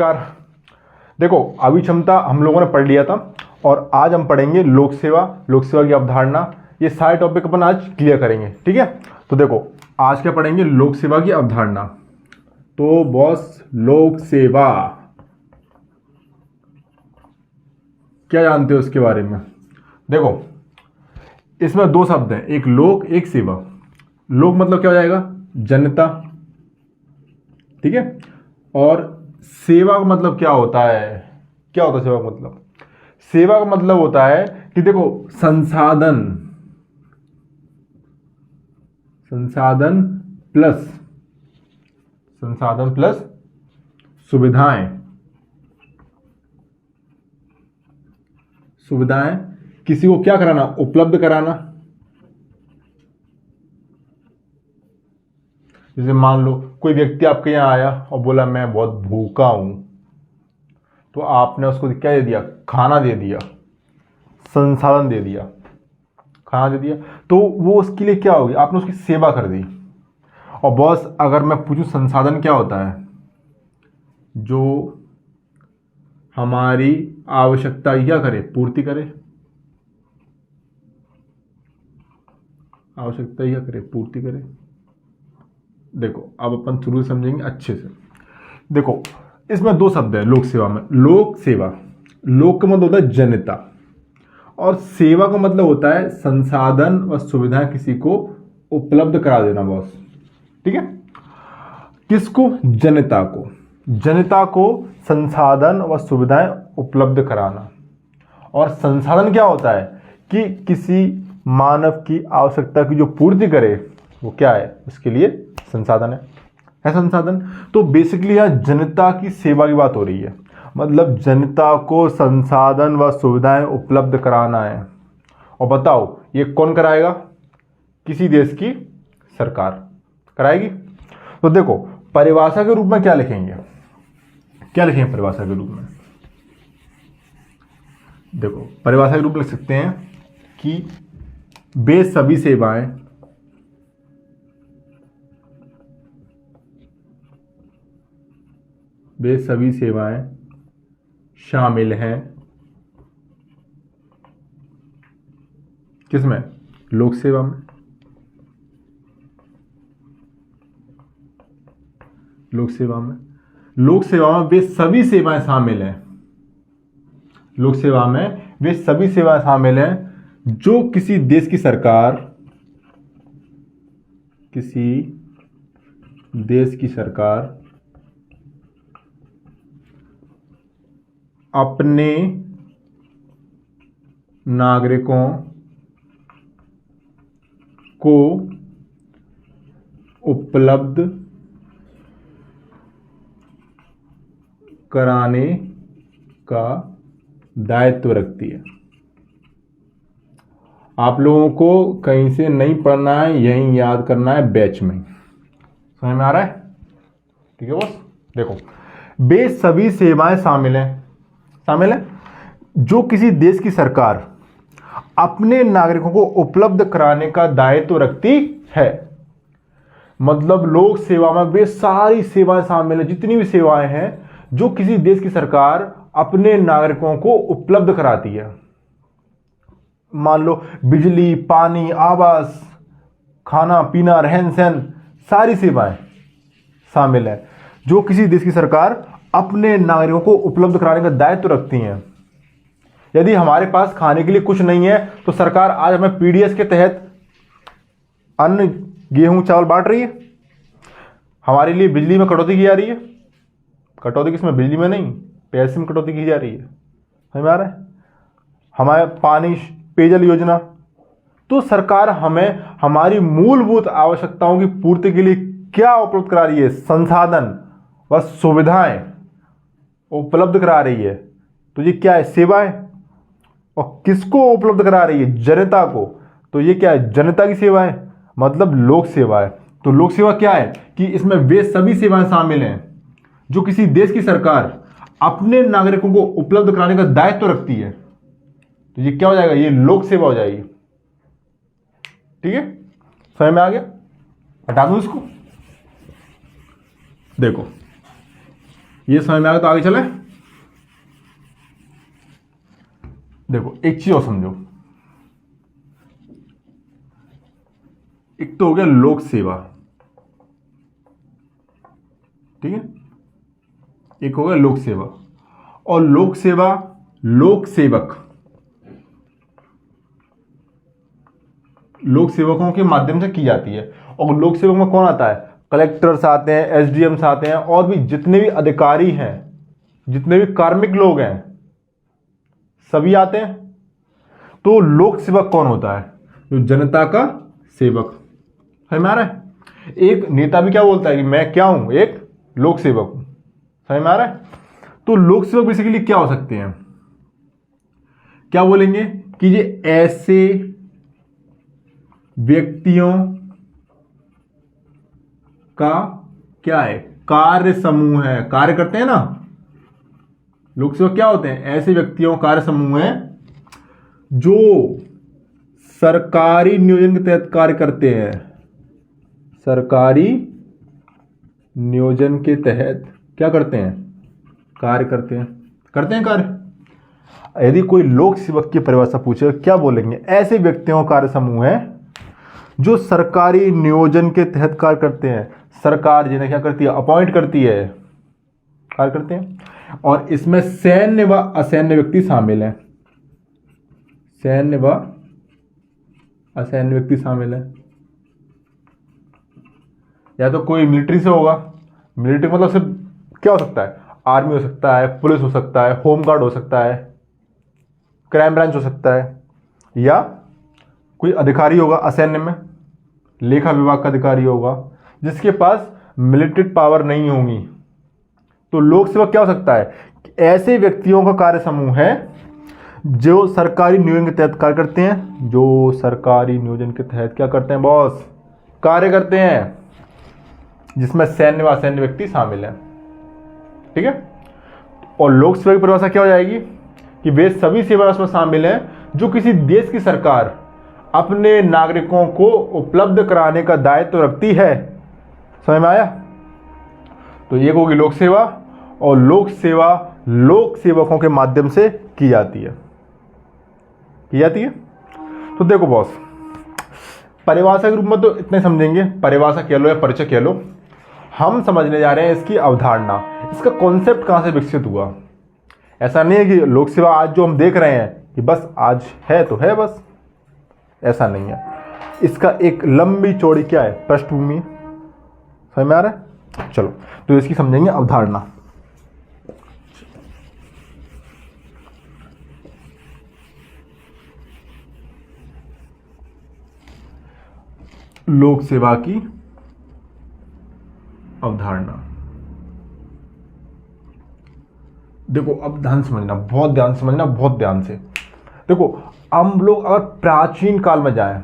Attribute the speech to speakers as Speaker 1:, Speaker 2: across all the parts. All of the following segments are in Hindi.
Speaker 1: नमस्कार। देखो, अभिक्षमता हम लोगों ने पढ़ लिया था और आज हम पढ़ेंगे लोक सेवा, लोक सेवा की अवधारणा। ये सारे टॉपिक अपन आज क्लियर करेंगे, ठीक है। तो देखो, आज क्या पढ़ेंगे, लोक सेवा की अवधारणा। तो बॉस, लोक सेवा क्या जानते हो इसके बारे में? देखो, इसमें दो शब्द हैं, एक लोक एक सेवा। लोक मतलब क्या हो जाएगा, जनता, ठीक है। और सेवा का मतलब क्या होता है, क्या होता है सेवा का मतलब? सेवा का मतलब होता है कि देखो, संसाधन प्लस सुविधाएं किसी को क्या कराना, उपलब्ध कराना। जैसे मान लो कोई व्यक्ति आपके यहाँ आया और बोला मैं बहुत भूखा हूं, तो आपने उसको क्या दे दिया, खाना दे दिया, संसाधन दे दिया, खाना दे दिया, तो वो उसके लिए क्या होगी, आपने उसकी सेवा कर दी। और बॉस, अगर मैं पूछूं संसाधन क्या होता है? जो हमारी आवश्यकता क्या करे, पूर्ति करे। आवश्यकता क्या करे, पूर्ति करे। देखो, अब अपन शुरू से समझेंगे अच्छे से। देखो, इसमें दो शब्द है लोक सेवा में। लोक सेवा, लोक का मतलब होता है जनता, और सेवा का मतलब होता है संसाधन व सुविधाएं किसी को उपलब्ध करा देना बॉस, ठीक है। किसको? जनता को। जनता को संसाधन व सुविधाएं उपलब्ध कराना। और संसाधन क्या होता है कि किसी मानव की आवश्यकता की जो पूर्ति करे, वो क्या है, उसके लिए संसाधन है संसाधन। तो बेसिकली यहां जनता की सेवा की बात हो रही है, मतलब जनता को संसाधन व सुविधाएं उपलब्ध कराना है। और बताओ, ये कौन कराएगा? किसी देश की सरकार कराएगी। तो देखो, परिभाषा के रूप में क्या लिखेंगे, परिभाषा के रूप में? देखो, परिभाषा के रूप में लिख सकते हैं कि वे सभी सेवाएं शामिल हैं किसमें? लोक सेवा में। लोक सेवा में वे सभी सेवाएं शामिल हैं। लोक सेवा में वे सभी सेवाएं शामिल हैं जो किसी देश की सरकार अपने नागरिकों को उपलब्ध कराने का दायित्व रखती है। आप लोगों को कहीं से नहीं पढ़ना है, यहीं याद करना है, बैच में। समझ में आ रहा है? ठीक है बॉस। देखो, वे सभी सेवाएं शामिल हैं जो किसी देश की सरकार अपने नागरिकों को उपलब्ध कराने का दायित्व रखती है। मतलब लोक सेवा में वे सारी सेवाएं शामिल हैं, जितनी भी सेवाएं हैं जो किसी देश की सरकार अपने नागरिकों को उपलब्ध कराती है। मान लो बिजली, पानी, आवास, खाना पीना, रहन सहन, सारी सेवाएं शामिल हैं जो किसी देश की सरकार अपने नागरिकों को उपलब्ध कराने का दायित्व रखती हैं। यदि हमारे पास खाने के लिए कुछ नहीं है तो सरकार आज हमें पीडीएस के तहत अन्न, गेहूं, चावल बांट रही है। हमारे लिए बिजली में कटौती की जा रही है। कटौती किसमें? बिजली में नहीं, पैसे में कटौती की जा रही है। समझ में आ रहा है? हमारे पानी, पेयजल योजना। तो सरकार हमें हमारी मूलभूत आवश्यकताओं की पूर्ति के लिए क्या उपलब्ध करा रही है? संसाधन व सुविधाएं उपलब्ध करा रही है। तो ये क्या है? सेवा है। और किसको उपलब्ध करा रही है? जनता को। तो ये क्या है? जनता की सेवा है, मतलब लोक सेवा है। तो लोक सेवा क्या है कि इसमें वे सभी सेवाएं शामिल हैं जो किसी देश की सरकार अपने नागरिकों को उपलब्ध कराने का दायित्व रखती है। तो ये क्या हो जाएगा? ये लोक सेवा हो जाएगी। ठीक है, समझ में आ गया? हटा दूं इसको। देखो, ये समझ में आएगा तो आगे चले। देखो एक चीज और समझो, एक तो हो गया लोक सेवा, ठीक है, एक हो गया लोक सेवा, और लोक सेवा लोक सेवक, लोक सेवकों के माध्यम से की जाती है। और लोक सेवक में कौन आता है? कलेक्टर्स आते हैं, एसडीएम्स आते हैं, और भी जितने भी अधिकारी हैं, जितने भी कार्मिक लोग हैं, सभी आते हैं। तो लोक सेवक कौन होता है? जो जनता का सेवक है। हमारा एक नेता भी क्या बोलता है कि मैं क्या हूं? एक लोक सेवक हूं। समझ में आ रहा है? तो लोक सेवक बेसिकली क्या हो सकते हैं? क्या बोलेंगे कि ये ऐसे व्यक्तियों का क्या है? कार्य समूह है। कार्य करते हैं ना, लोक सेवक क्या होते हैं? ऐसे व्यक्तियों कार्य समूह है जो सरकारी नियोजन के तहत कार्य करते हैं। सरकारी नियोजन के तहत क्या करते हैं? कार्य करते हैं। करते हैं कार्य। यदि कोई लोक सेवक की परिभाषा पूछे क्या बोलेंगे? ऐसे व्यक्तियों का कार्य समूह है जो सरकारी नियोजन के तहत कार्य करते हैं। सरकार जिन्हें क्या करती है? अपॉइंट करती है, कार्य करते हैं। और इसमें सैन्य व असैन्य व्यक्ति शामिल हैं। सैन्य व असैन्य व्यक्ति शामिल है। या तो कोई मिलिट्री से होगा, मिलिट्री मतलब सिर्फ क्या हो सकता है? आर्मी हो सकता है, पुलिस हो सकता है, होम गार्ड हो सकता है, क्राइम ब्रांच हो सकता है, या कोई अधिकारी होगा असैन्य में, लेखा विभाग का अधिकारी होगा जिसके पास मिलिट्री पावर नहीं होगी। तो लोक सेवक क्या हो सकता है? ऐसे व्यक्तियों का कार्य समूह है जो सरकारी नियोजन के तहत कार्य करते हैं। जो सरकारी नियोजन के तहत क्या करते हैं बॉस? कार्य करते हैं, जिसमें सैन्य व असैन्य व्यक्ति शामिल हैं। ठीक है। और लोक सेवा की परिभाषा क्या हो जाएगी कि वे सभी सेवाएं उसमें शामिल हैं जो किसी देश की सरकार अपने नागरिकों को उपलब्ध कराने का दायित्व रखती है। समझ में आया? तो एक होगी लोक सेवा, और लोक सेवा लोक सेवकों के माध्यम से की जाती है। की जाती है। तो देखो बॉस, परिभाषा के रूप में तो इतने समझेंगे, परिभाषा कह लो या परिचय कह लो। हम समझने जा रहे हैं इसकी अवधारणा, इसका कॉन्सेप्ट कहां से विकसित हुआ। ऐसा नहीं है कि लोक सेवा आज जो हम देख रहे हैं कि बस आज है तो है बस, ऐसा नहीं है। इसका एक लंबी चौड़ी क्या है? पृष्ठभूमि। समझ में आ रहा है? चलो तो इसकी समझेंगे अवधारणा। लोक सेवा की अवधारणा। देखो अब ध्यान समझना, बहुत ध्यान समझना, बहुत ध्यान से। देखो हम लोग अगर प्राचीन काल में जाएं,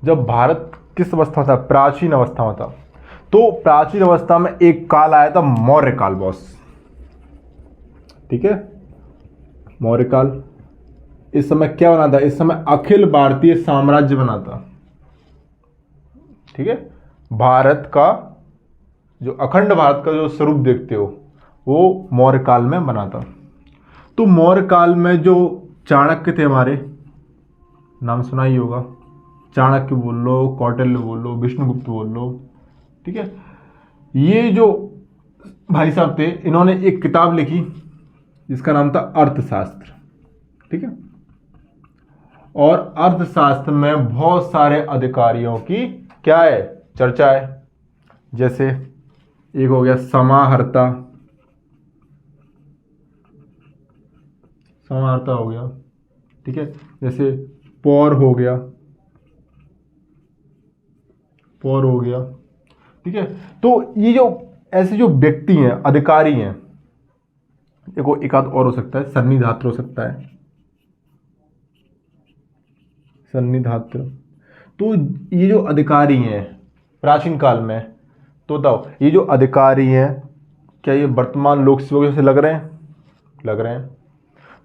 Speaker 1: जब भारत किस अवस्था में था? प्राचीन अवस्था में था। तो प्राचीन अवस्था में एक काल आया था मौर्य काल बॉस। ठीक है, मौर्य काल। इस समय क्या बना था? इस समय अखिल भारतीय साम्राज्य बना था। ठीक है, भारत का जो अखंड भारत का जो स्वरूप देखते हो वो मौर्य काल में बना था। तो मौर्य काल में जो चाणक्य थे हमारे, नाम सुना ही होगा, चाणक्य बोल लो, कौटिल्य बोल लो, विष्णुगुप्त बोल लो। ठीक है, ये जो भाई साहब थे इन्होंने एक किताब लिखी जिसका नाम था अर्थशास्त्र। ठीक है, और अर्थशास्त्र में बहुत सारे अधिकारियों की क्या है? चर्चा है। जैसे एक हो गया समाहर्ता, समाहर्ता हो गया। ठीक है, जैसे पौर हो गया, पौर हो गया। ठीक है, तो ये जो ऐसे जो व्यक्ति हैं, अधिकारी हैं, देखो एक आध और हो सकता है, सन्निधात्र हो सकता है, सन्निधात्र। तो ये जो अधिकारी हैं प्राचीन काल में, तो बताओ ये जो अधिकारी हैं क्या ये वर्तमान लोक सेवकों से लग रहे हैं? लग रहे हैं।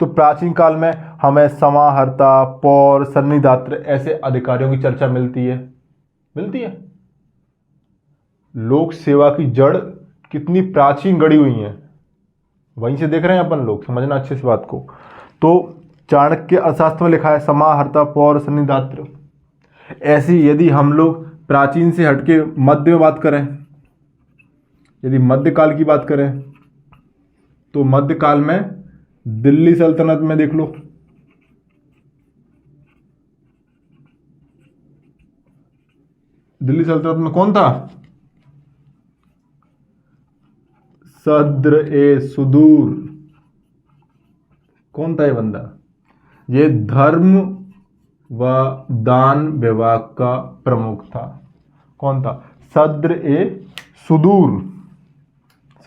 Speaker 1: तो प्राचीन काल में हमें समाहर्ता, पौर, सन्निधात्र ऐसे अधिकारियों की चर्चा मिलती है। मिलती है। लोक सेवा की जड़ कितनी प्राचीन गढ़ी हुई हैं, वहीं से देख रहे हैं अपन लोग, समझना अच्छे से बात को। तो चाणक्य अर्थशास्त्र में लिखा है समाहर्ता पौर सन्निधात्र। ऐसी यदि हम लोग प्राचीन से हटके मध्य में बात करें, यदि मध्यकाल की बात करें, तो मध्यकाल में दिल्ली सल्तनत में देख लो, दिल्ली सल्तनत में कौन था? सद्र ए सुदूर। कौन था ये बंदा? ये धर्म व दान विभाग का प्रमुख था। कौन था? सद्र ए सुदूर।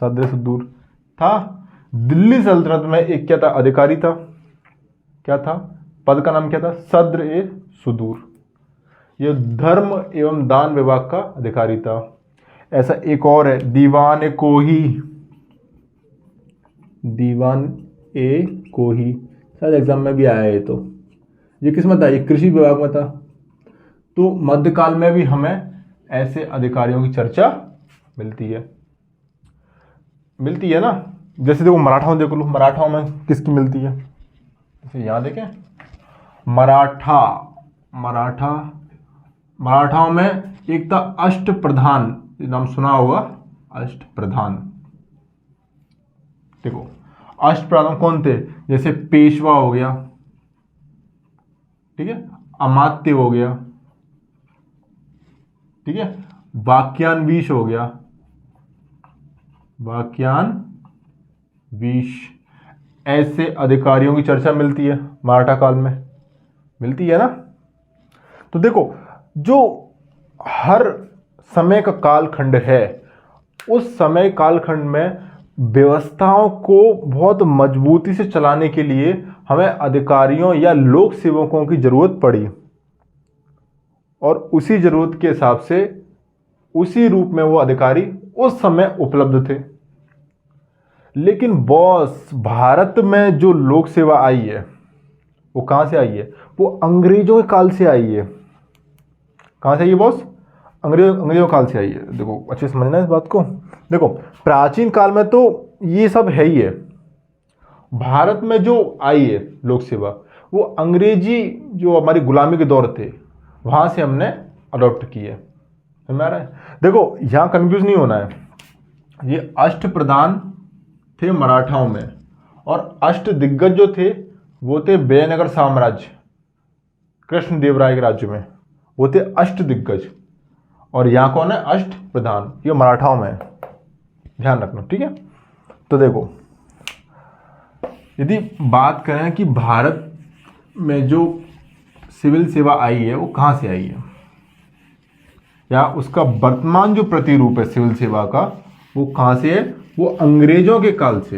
Speaker 1: सद्र ए सुदूर था। दिल्ली सल्तनत में एक क्या था? अधिकारी था। क्या था? पद का नाम क्या था? सद्र ए सुदूर। यह धर्म एवं दान विभाग का अधिकारी था। ऐसा एक और है, दीवान कोही। दीवान ए कोही शायद एग्जाम में भी आया है। तो ये किस में था? ये कृषि विभाग में था। तो मध्यकाल में भी हमें ऐसे अधिकारियों की चर्चा मिलती है ना। जैसे देखो मराठाओं देख लो, मराठाओं में किसकी मिलती है? जैसे यहां देखें, मराठाओं में एक था अष्ट प्रधान, नाम सुना होगा, अष्ट प्रधान। देखो अष्ट प्रधान कौन थे? जैसे पेशवा हो गया, ठीक है, अमात्य हो गया, ठीक है, वाक्यान्वीश हो गया, वाक्यान्वीश। ऐसे अधिकारियों की चर्चा मिलती है मराठा काल में, मिलती है ना। तो देखो जो हर समय का कालखंड है, उस समय कालखंड में व्यवस्थाओं को बहुत मजबूती से चलाने के लिए हमें अधिकारियों या लोक सेवकों की जरूरत पड़ी, और उसी जरूरत के हिसाब से उसी रूप में वो अधिकारी उस समय उपलब्ध थे। लेकिन बॉस, भारत में जो लोक सेवा आई है वो कहां से आई है? वो अंग्रेजों के काल से आई है। कहां से आई है बॉस? अंग्रेजों काल से आई है। देखो अच्छे समझना इस बात को। देखो प्राचीन काल में तो ये सब है ही है। भारत में जो आई है लोक सेवा, वो अंग्रेजी जो हमारी गुलामी के दौर थे वहां से हमने अडॉप्ट की है। समझ में आ रहा है? देखो यहां कंफ्यूज नहीं होना है। ये अष्ट प्रधान थे मराठाओं में, और अष्ट दिग्गज जो थे वो थे विजयनगर साम्राज्य, कृष्णदेवराय के राज्य में, वो थे अष्ट दिग्गज। और यहां कौन है? अष्ट प्रधान। ये मराठाओं में है, ध्यान रखना, ठीक है। तो देखो यदि बात करें कि भारत में जो सिविल सेवा आई है वो कहां से आई है, या उसका वर्तमान जो प्रतिरूप है सिविल सेवा का वो कहां से है? वो अंग्रेजों के काल से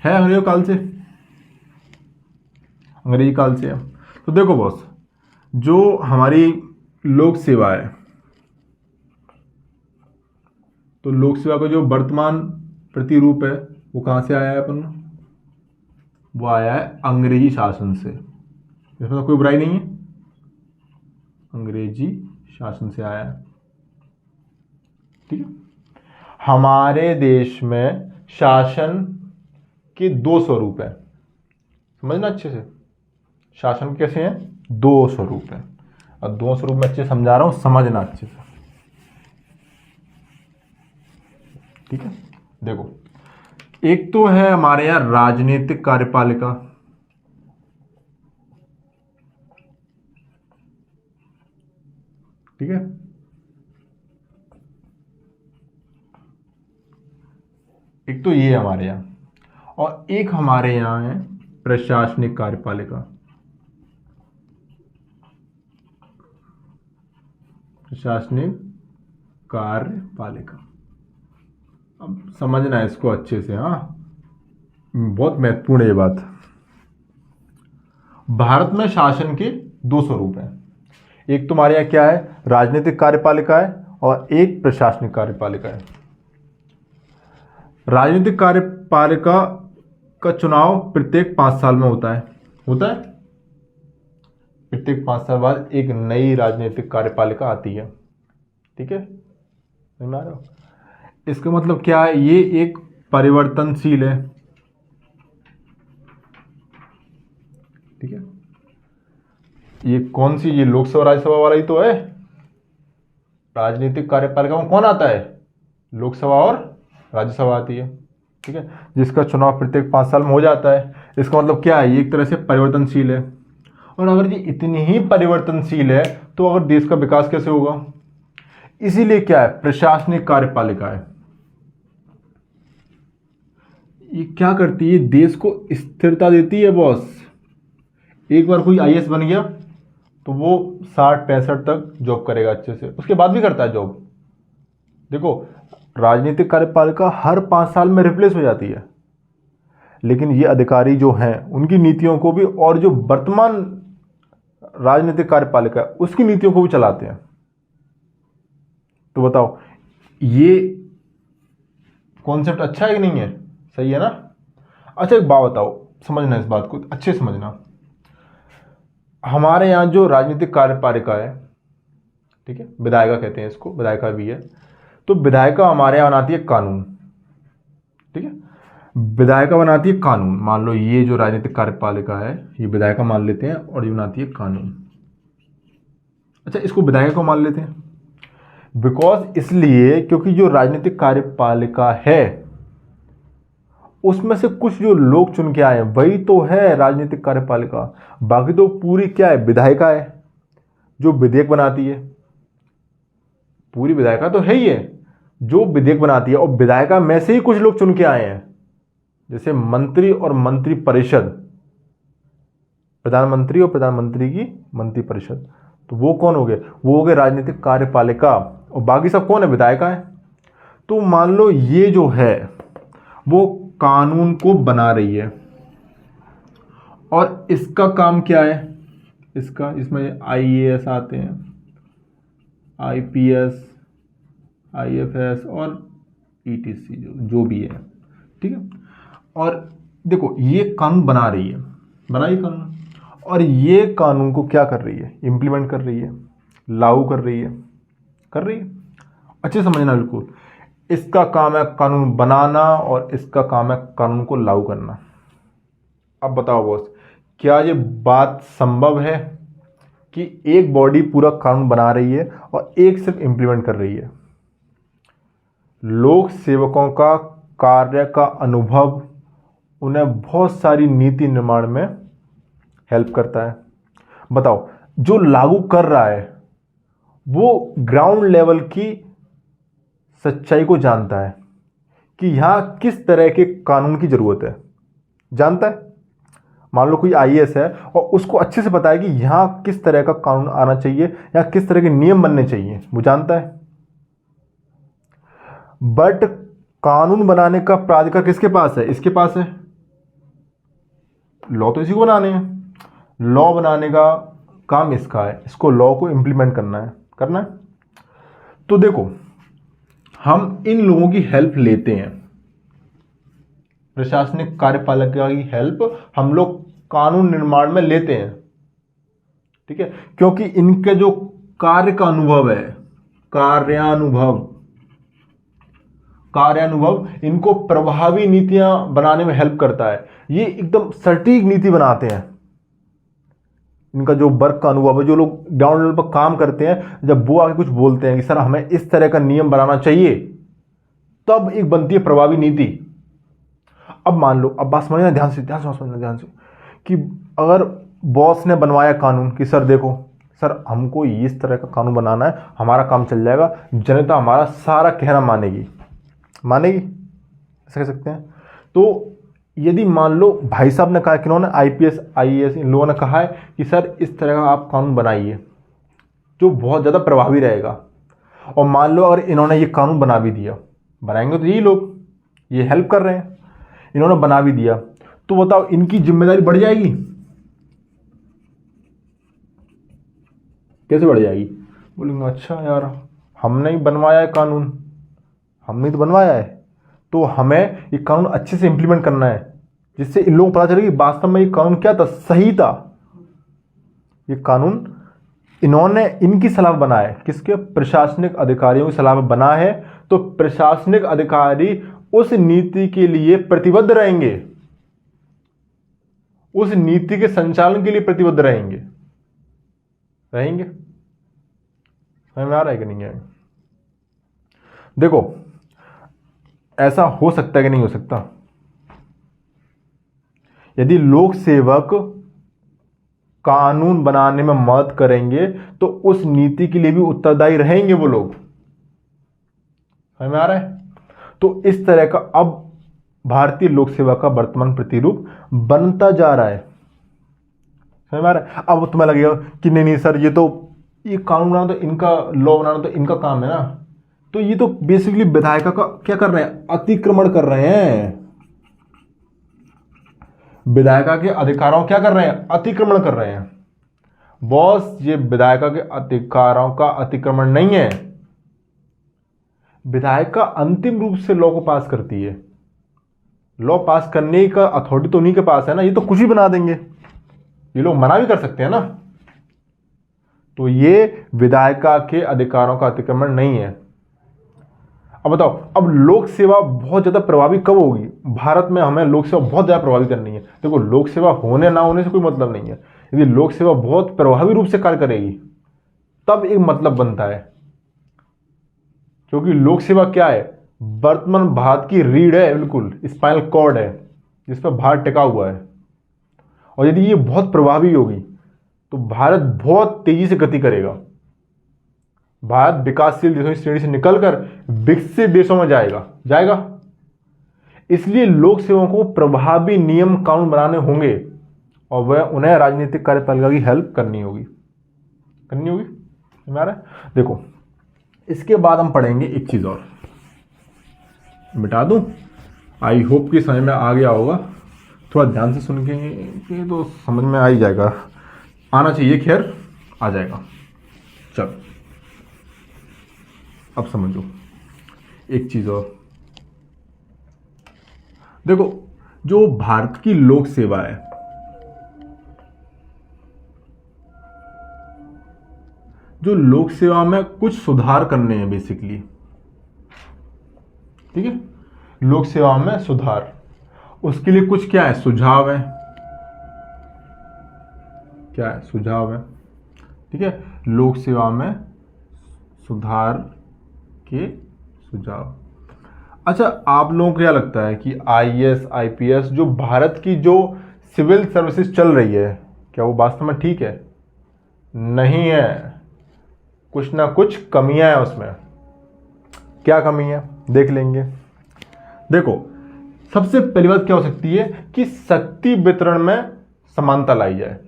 Speaker 1: है अंग्रेजों काल से, अंग्रेजी काल से है। तो देखो बॉस, जो हमारी लोक सेवा है, तो लोक सेवा का जो वर्तमान प्रतिरूप है वो कहां से आया है अपन? वो आया है अंग्रेजी शासन से। इसमें तो कोई बुराई नहीं है, अंग्रेजी शासन से आया है, ठीक है। हमारे देश में शासन के दो स्वरूप है, समझना अच्छे से। शासन कैसे हैं? दो स्वरूप है, और दो स्वरूप में अच्छे समझा रहा हूं, समझना अच्छे से, ठीक है। देखो एक तो है हमारे यहां राजनीतिक कार्यपालिका, ठीक है। एक तो ये हमारे यहां, और एक हमारे यहां है प्रशासनिक कार्यपालिका। प्रशासनिक कार्यपालिका, अब समझना है इसको अच्छे से, हाँ, बहुत महत्वपूर्ण है ये बात। भारत में शासन के दो स्वरूप हैं। एक तुम्हारे यहां क्या है? राजनीतिक कार्यपालिका है, और एक प्रशासनिक कार्यपालिका है। राजनीतिक कार्यपालिका का चुनाव प्रत्येक 5 साल में होता है। प्रत्येक 5 साल बाद एक नई राजनीतिक कार्यपालिका आती है, ठीक है। समझ में आ रहा हो? इसका मतलब क्या है, ये एक परिवर्तनशील है, ठीक है। ये कौन सी, ये लोकसभा राज्यसभा वाला ही तो है। राजनीतिक कार्यपालिका में कौन आता है, लोकसभा और राज्यसभा आती है, ठीक है, जिसका चुनाव प्रत्येक 5 साल में हो जाता है। इसका मतलब क्या है, ये एक तरह से परिवर्तनशील है। और अगर ये इतनी ही परिवर्तनशील है तो अगर देश का विकास कैसे होगा? इसीलिए क्या है, प्रशासनिक कार्यपालिका है। ये क्या करती है, देश को स्थिरता देती है बॉस। एक बार कोई आईएएस बन गया तो वो 60-65 तक जॉब करेगा अच्छे से, उसके बाद भी करता है जॉब। देखो, राजनीतिक कार्यपालिका हर 5 साल में रिप्लेस हो जाती है, लेकिन ये अधिकारी जो हैं उनकी नीतियों को भी, और जो वर्तमान राजनीतिक कार्यपालिका है उसकी नीतियों को भी चलाते हैं। तो बताओ, ये कॉन्सेप्ट अच्छा है कि नहीं है? सही है ना? अच्छा, एक बात बताओ, समझना इस बात को अच्छे समझना। हमारे यहाँ जो राजनीतिक कार्यपालिका है, ठीक है, विधायिका कहते हैं इसको, विधायिका भी है। तो विधायिका हमारे यहाँ बनाती है कानून, ठीक है, विधायिका बनाती है कानून। मान लो ये जो राजनीतिक कार्यपालिका है ये विधायिका मान लेते हैं, और ये बनाती है कानून। अच्छा, इसको विधायिका को मान लेते हैं बिकॉज, इसलिए क्योंकि जो राजनीतिक कार्यपालिका है उसमें से कुछ जो लोग चुन के आए वही तो है राजनीतिक कार्यपालिका। बाकी तो पूरी क्या है, विधायिका है जो विधेयक बनाती है। पूरी विधायिका तो है ही है जो विधेयक बनाती है, और विधायिका में से ही कुछ लोग चुन के आए हैं, जैसे मंत्री और मंत्री परिषद, प्रधानमंत्री और प्रधानमंत्री की मंत्री परिषद। तो वो कौन हो गए, वो हो गए राजनीतिक कार्यपालिका, और बाकी सब कौन है, विधायिका है। तो मान लो ये जो है वो कानून को बना रही है, और इसका काम क्या है, इसका, इसमें आईएएस आते हैं, आईपीएस, आईएफएस और ईटीसी जो भी है, ठीक है। और देखो, ये कानून बना रही है, बनाई कानून, और ये कानून को क्या कर रही है, इम्प्लीमेंट कर रही है, लागू कर रही है, अच्छे समझना बिल्कुल। इसका काम है कानून बनाना, और इसका काम है कानून को लागू करना। अब बताओ बॉस, क्या ये बात संभव है कि एक बॉडी पूरा कानून बना रही है और एक सिर्फ इंप्लीमेंट कर रही है? लोक सेवकों का कार्य का अनुभव उन्हें बहुत सारी नीति निर्माण में हेल्प करता है। बताओ, जो लागू कर रहा है वो ग्राउंड लेवल की सच्चाई को जानता है कि यहां किस तरह के कानून की जरूरत है, जानता है। मान लो कोई आईएएस है और उसको अच्छे से पता है कि यहां किस तरह का कानून आना चाहिए या किस तरह के नियम बनने चाहिए, वो जानता है। बट कानून बनाने का प्राधिकार किसके पास है, इसके पास है। लॉ तो इसी को बनाने हैं, लॉ बनाने का काम इसका है, इसको लॉ को इंप्लीमेंट करना है। तो देखो, हम इन लोगों की हेल्प लेते हैं, प्रशासनिक कार्यपालिका की हेल्प हम लोग कानून निर्माण में लेते हैं, ठीक है, क्योंकि इनके जो कार्य का अनुभव है, कार्यानुभव इनको प्रभावी नीतियां बनाने में हेल्प करता है। ये एकदम सटीक नीति बनाते हैं। इनका जो वर्क का अनुभव है, जो लोग ग्राउंड लेवल पर काम करते हैं, जब वो आके कुछ बोलते हैं कि सर हमें इस तरह का नियम बनाना चाहिए, तब एक बनती है प्रभावी नीति। अब मान लो, अब बात समझना ध्यान से कि अगर बॉस ने बनवाया कानून कि सर देखो सर हमको इस तरह का कानून बनाना है, हमारा काम चल जाएगा, जनता हमारा सारा कहना मानेगी, ऐसा कह सकते हैं। तो यदि मान लो भाई साहब ने कहा कि इन्होंने आईपीएस आईएएस इन लोगों ने कहा है कि सर इस तरह का आप कानून बनाइए जो बहुत ज़्यादा प्रभावी रहेगा, और मान लो अगर इन्होंने ये कानून बना भी दिया, बनाएंगे तो यही लोग, ये हेल्प कर रहे हैं, इन्होंने बना भी दिया, तो बताओ इनकी जिम्मेदारी बढ़ जाएगी, कैसे बढ़ जाएगी? बोलेंगे अच्छा यार हमने ही बनवाया है कानून, हमने तो बनवाया है, तो हमें ये कानून अच्छे से इंप्लीमेंट करना है, जिससे इन लोगों को पता चले कि वास्तव में ये कानून क्या था, सही था। ये कानून इन्होंने इनकी सलाह बना है, किसके, प्रशासनिक अधिकारियों की सलाह में बना है, तो प्रशासनिक अधिकारी उस नीति के लिए प्रतिबद्ध रहेंगे, उस नीति के संचालन के लिए प्रतिबद्ध रहेंगे। रहेंगे? समझ में आ रहा है कि नहीं है? देखो, ऐसा हो सकता है कि नहीं हो सकता? यदि लोक सेवक कानून बनाने में मदद करेंगे तो उस नीति के लिए भी उत्तरदायी रहेंगे वो लोग। समझ में आ रहा है? तो इस तरह का अब भारतीय लोक सेवा का वर्तमान प्रतिरूप बनता जा रहा है। समझ में आ रहा है? अब तुम्हें लगेगा कि नहीं नहीं सर, ये कानून बनाना तो इनका, लॉ बनाना तो इनका काम है ना, तो ये तो बेसिकली विधायक का क्या कर रहे हैं? अतिक्रमण कर रहे हैं। विधायक के अधिकारों क्या कर रहे हैं? अतिक्रमण कर रहे हैं। बॉस, ये विधायक के अधिकारों का अतिक्रमण नहीं है। विधायक का अंतिम रूप से लॉ को पास करती है। लॉ पास करने का अथॉरिटी तो उन्हीं के पास है ना। ये तो कुछ भी बना देंगे, ये लोग मना भी कर सकते हैं ना। तो ये विधायक के अधिकारों का अतिक्रमण नहीं है। अब बताओ, अब लोक सेवा बहुत ज्यादा प्रभावी कब होगी? भारत में हमें लोक सेवा बहुत ज्यादा प्रभावी करनी है। देखो, लोक सेवा होने ना होने से कोई मतलब नहीं है। यदि लोक सेवा बहुत प्रभावी रूप से कार्य करेगी तब एक मतलब बनता है, क्योंकि लोक सेवा क्या है? वर्तमान भारत की रीढ़ है, बिल्कुल स्पाइनल कॉर्ड है जिस पर भारत टिका हुआ है। और यदि ये बहुत प्रभावी होगी तो भारत बहुत तेजी से गति करेगा। भारत विकासशील देशों की श्रेणी से निकलकर विकसित देशों में जाएगा। इसलिए लोक सेवाओं को प्रभावी नियम कानून बनाने होंगे और वह उन्हें राजनीतिक कार्यपालिका की हेल्प करनी होगी। हमारा देखो, इसके बाद हम पढ़ेंगे एक चीज और, मिटा दूं, आई होप कि समझ में आ गया होगा। थोड़ा ध्यान से सुन के तो समझ में आ ही जाएगा, आना चाहिए, खैर आ जाएगा। चल अब समझो एक चीज और। देखो, जो भारत की लोक सेवा है, जो लोक सेवा में कुछ सुधार करने हैं बेसिकली, ठीक है? लोक सेवा में सुधार, उसके लिए कुछ क्या है? सुझाव है। क्या है? सुझाव है, ठीक है? लोक सेवा में सुधार के सुझाव। अच्छा, आप लोगों को क्या लगता है कि आईएएस आईपीएस जो भारत की जो सिविल सर्विसेज चल रही है, क्या वो वास्तव में ठीक है? नहीं है, कुछ ना कुछ कमियां हैं उसमें। क्या कमी है देख लेंगे। देखो, सबसे पहली बात क्या हो सकती है कि शक्ति वितरण में समानता लाई जाए।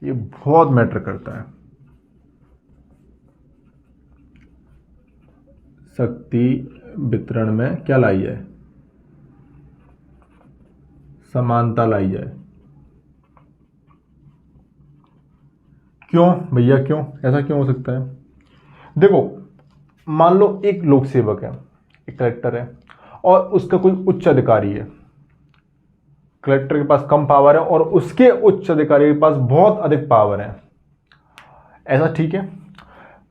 Speaker 1: ये बहुत मैटर करता है। शक्ति वितरण में क्या लाई जाए? समानता लाई जाए। क्यों भैया, क्यों ऐसा क्यों हो सकता है? देखो, मान लो एक लोक सेवक है, एक कलेक्टर है और उसका कोई उच्च अधिकारी है। कलेक्टर के पास कम पावर है और उसके उच्च अधिकारी के पास बहुत अधिक पावर है। ऐसा ठीक है,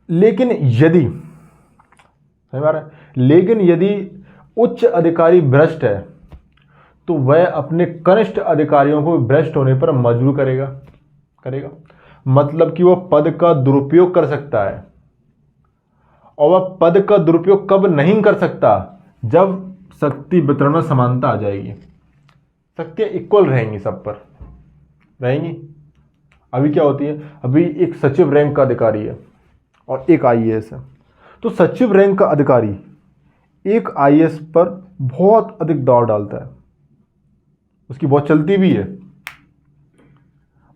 Speaker 1: लेकिन यदि उच्च अधिकारी भ्रष्ट है तो वह अपने कनिष्ठ अधिकारियों को भ्रष्ट होने पर मजबूर करेगा। मतलब कि वह पद का दुरुपयोग कर सकता है। और वह पद का दुरुपयोग कब नहीं कर सकता? जब शक्ति वितरण में समानता आ जाएगी, शक्तियां इक्वल रहेंगी, सब पर रहेंगी। अभी क्या होती है? अभी एक सचिव रैंक का अधिकारी है और एक आईएएस है, तो सचिव रैंक का अधिकारी एक आईएएस पर बहुत अधिक दबाव डालता है, उसकी बहुत चलती भी है।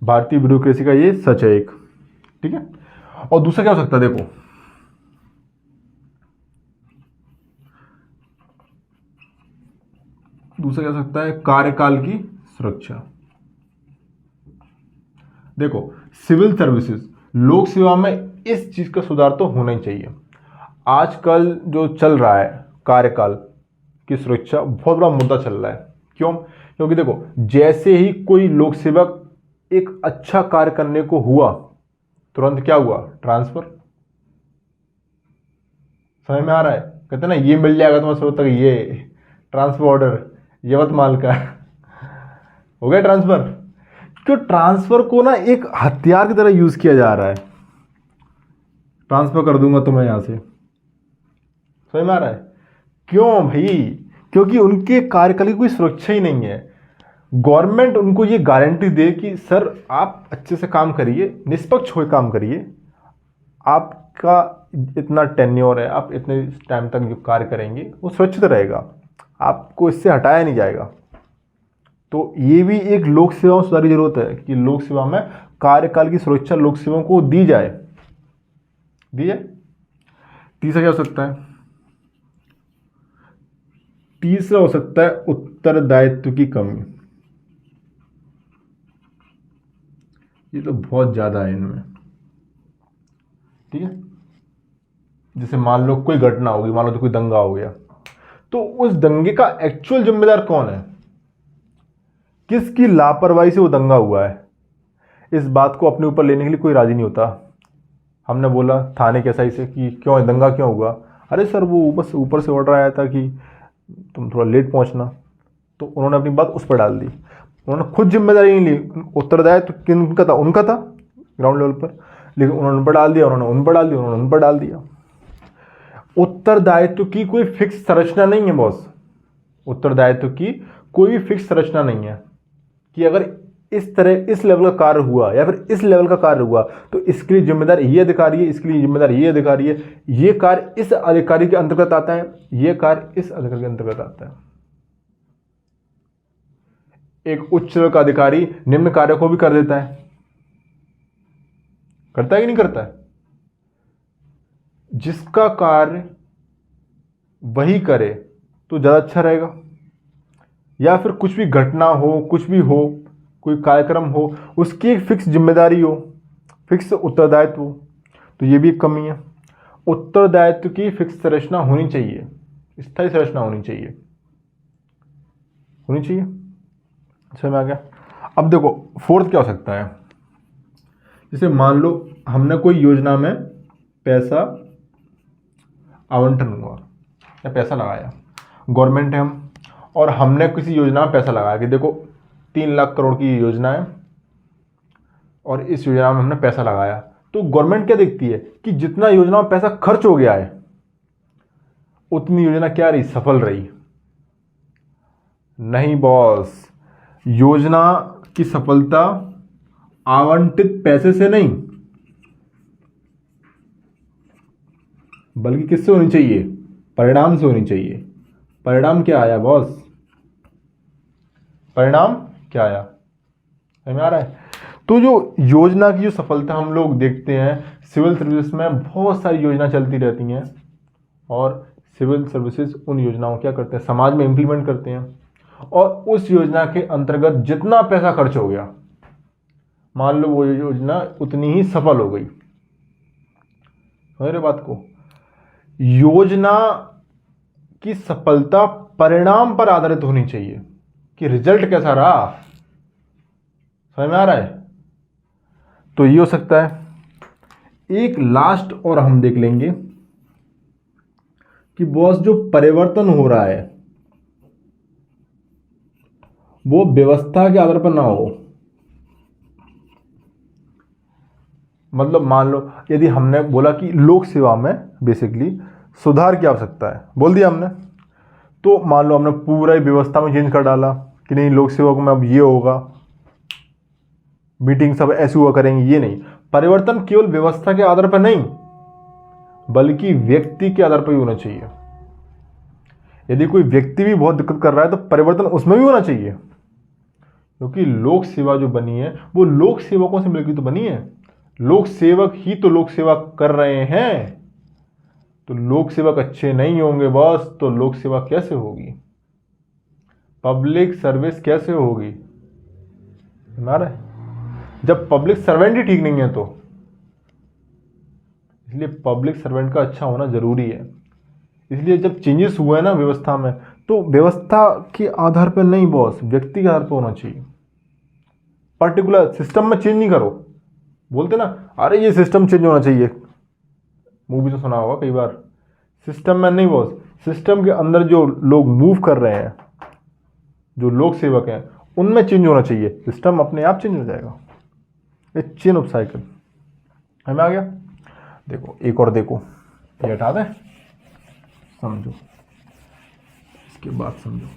Speaker 1: भारतीय ब्यूरोक्रेसी का ये सच है एक, ठीक है? और दूसरा क्या हो सकता है? देखो, दूसरा क्या हो सकता है? कार्यकाल की सुरक्षा। देखो, सिविल सर्विसेज, लोक सेवा में इस चीज का सुधार तो होना ही चाहिए। आजकल जो चल रहा है कार्यकाल की सुरक्षा, बहुत बड़ा मुद्दा चल रहा है। क्यों? क्योंकि देखो, जैसे ही कोई लोक सेवक एक अच्छा कार्य करने को हुआ, तुरंत क्या हुआ? ट्रांसफर। समझ में आ रहा है? कहते हैं ना ये मिल जाएगा तुम्हें सुबह तक, ये ट्रांसफर ऑर्डर यवतमाल का हो गया ट्रांसफर। क्यों ट्रांसफर को ना एक हथियार की तरह यूज किया जा रहा है, ट्रांसफर कर दूंगा तुम्हें यहां से, समझ में आ रहा है? क्यों भाई? क्योंकि उनके कार्यकाल की कोई सुरक्षा ही नहीं है। गवर्नमेंट उनको ये गारंटी दे कि सर आप अच्छे से काम करिए, निष्पक्ष होकर काम करिए, आपका इतना टेन्योर है, आप इतने टाइम तक जो कार्य करेंगे वो सुरक्षित रहेगा, आपको इससे हटाया नहीं जाएगा। तो ये भी एक लोक सेवा में सुधार की जरूरत है कि लोक सेवा में कार्यकाल की सुरक्षा लोक सेवाओं को दी जाए। तीसरा क्या हो सकता है? तीसरा हो सकता है उत्तरदायित्व की कमी। ये तो बहुत ज्यादा है इनमें, ठीक है। जैसे मान लो कोई घटना होगी, मान लो तो कोई दंगा हो गया, तो उस दंगे का एक्चुअल जिम्मेदार कौन है? किसकी लापरवाही से वो दंगा हुआ है? इस बात को अपने ऊपर लेने के लिए कोई राजी नहीं होता। हमने बोला थाने के एसआई से कि क्यों दंगा क्यों हुआ? अरे सर वो ऊपर से ऑर्डर आया था कि तुम थोड़ा लेट पहुंचना, तो उन्होंने अपनी बात उस पर डाल दी, उन्होंने खुद जिम्मेदारी नहीं ली। उत्तरदायित्व किनका था? उनका था ग्राउंड लेवल पर, लेकिन उन्होंने उन पर डाल दिया, उन्होंने उन पर डाल दिया, उन्होंने उन पर डाल दिया। उत्तरदायित्व की कोई फिक्स संरचना नहीं है बॉस, उत्तरदायित्व की कोई फिक्स संरचना नहीं है कि अगर इस तरह इस लेवल का कार्य हुआ या फिर इस लेवल का कार्य हुआ तो इसके लिए जिम्मेदार ये अधिकारी है, इसके लिए जिम्मेदार ये अधिकारी है, ये कार्य इस अधिकारी के अंतर्गत आता है, ये कार्य इस अधिकारी के अंतर्गत आता है। एक उच्च लेवल का अधिकारी निम्न कार्य को भी कर देता है, करता है कि नहीं करता है? जिसका कार्य वही करे तो ज्यादा अच्छा रहेगा। या फिर कुछ भी घटना हो, कुछ भी हो, कोई कार्यक्रम हो, उसकी एक फिक्स जिम्मेदारी हो, फिक्स उत्तरदायित्व हो, तो ये भी एक कमी है। उत्तरदायित्व की फिक्स संरचना होनी चाहिए, स्थायी संरचना होनी चाहिए, होनी चाहिए। अच्छा में आ गया। अब देखो फोर्थ क्या हो सकता है? जैसे मान लो हमने कोई योजना में पैसा आवंटन हुआ या पैसा लगाया, गवर्नमेंट है हम, और हमने किसी योजना में पैसा लगाया कि देखो 3 लाख करोड़ की योजना है और इस योजना में हमने पैसा लगाया, तो गवर्नमेंट क्या देखती है कि जितना योजना में पैसा खर्च हो गया है उतनी योजना क्या रही? सफल रही। नहीं बॉस, योजना की सफलता आवंटित पैसे से नहीं बल्कि किससे होनी चाहिए? परिणाम से होनी चाहिए। परिणाम क्या आया बॉस? परिणाम क्या आया? समझ में आ रहा है? तो जो योजना की जो सफलता हम लोग देखते हैं, सिविल सर्विस में बहुत सारी योजना चलती रहती हैं और सिविल सर्विसेज उन योजनाओं क्या करते हैं? समाज में इंप्लीमेंट करते हैं, और उस योजना के अंतर्गत जितना पैसा खर्च हो गया, मान लो वो योजना उतनी ही सफल हो गई। समझ रहे बात को? योजना की सफलता परिणाम पर आधारित होनी चाहिए कि रिजल्ट कैसा रहा। समझ में आ रहा है? तो ये हो सकता है। एक लास्ट और हम देख लेंगे कि बॉस जो परिवर्तन हो रहा है वो व्यवस्था के आधार पर ना हो। मतलब मान लो यदि हमने बोला कि लोक सेवा में बेसिकली सुधार की आवश्यकता है, बोल दिया हमने, तो मान लो हमने पूरा व्यवस्था में चेंज कर डाला कि नहीं लोक सेवा में अब ये होगा, मीटिंग सब ऐसे हुआ करेंगे। ये नहीं, परिवर्तन केवल व्यवस्था के आधार पर नहीं बल्कि व्यक्ति के आधार पर भी होना चाहिए। यदि कोई व्यक्ति भी बहुत दिक्कत कर रहा है तो परिवर्तन उसमें भी होना चाहिए, क्योंकि लोक सेवा जो बनी है वो लोक सेवकों से मिलकर तो बनी है। लोक सेवक ही तो लोक सेवा कर रहे हैं, तो लोक सेवक अच्छे नहीं होंगे बॉस तो लोक सेवा कैसे होगी? पब्लिक सर्विस कैसे होगी? हमारा जब पब्लिक सर्वेंट ही ठीक नहीं है तो, इसलिए पब्लिक सर्वेंट का अच्छा होना जरूरी है। इसलिए जब चेंजेस हुए हैं ना व्यवस्था में, तो व्यवस्था के आधार पर नहीं बॉस, व्यक्ति के आधार पर होना चाहिए। पर्टिकुलर सिस्टम में चेंज नहीं करो। बोलते ना अरे ये सिस्टम चेंज होना चाहिए, मूवी तो सुना होगा कई बार, सिस्टम में नहीं बॉस, सिस्टम के अंदर जो लोग मूव कर रहे हैं, जो लोक सेवक हैं, उनमें चेंज होना चाहिए। सिस्टम अपने आप चेंज हो जाएगा। ये चेन ऑफ साइकिल हमें आ गया। देखो एक और देखो, ये हटा दें, समझो, इसके बाद समझो।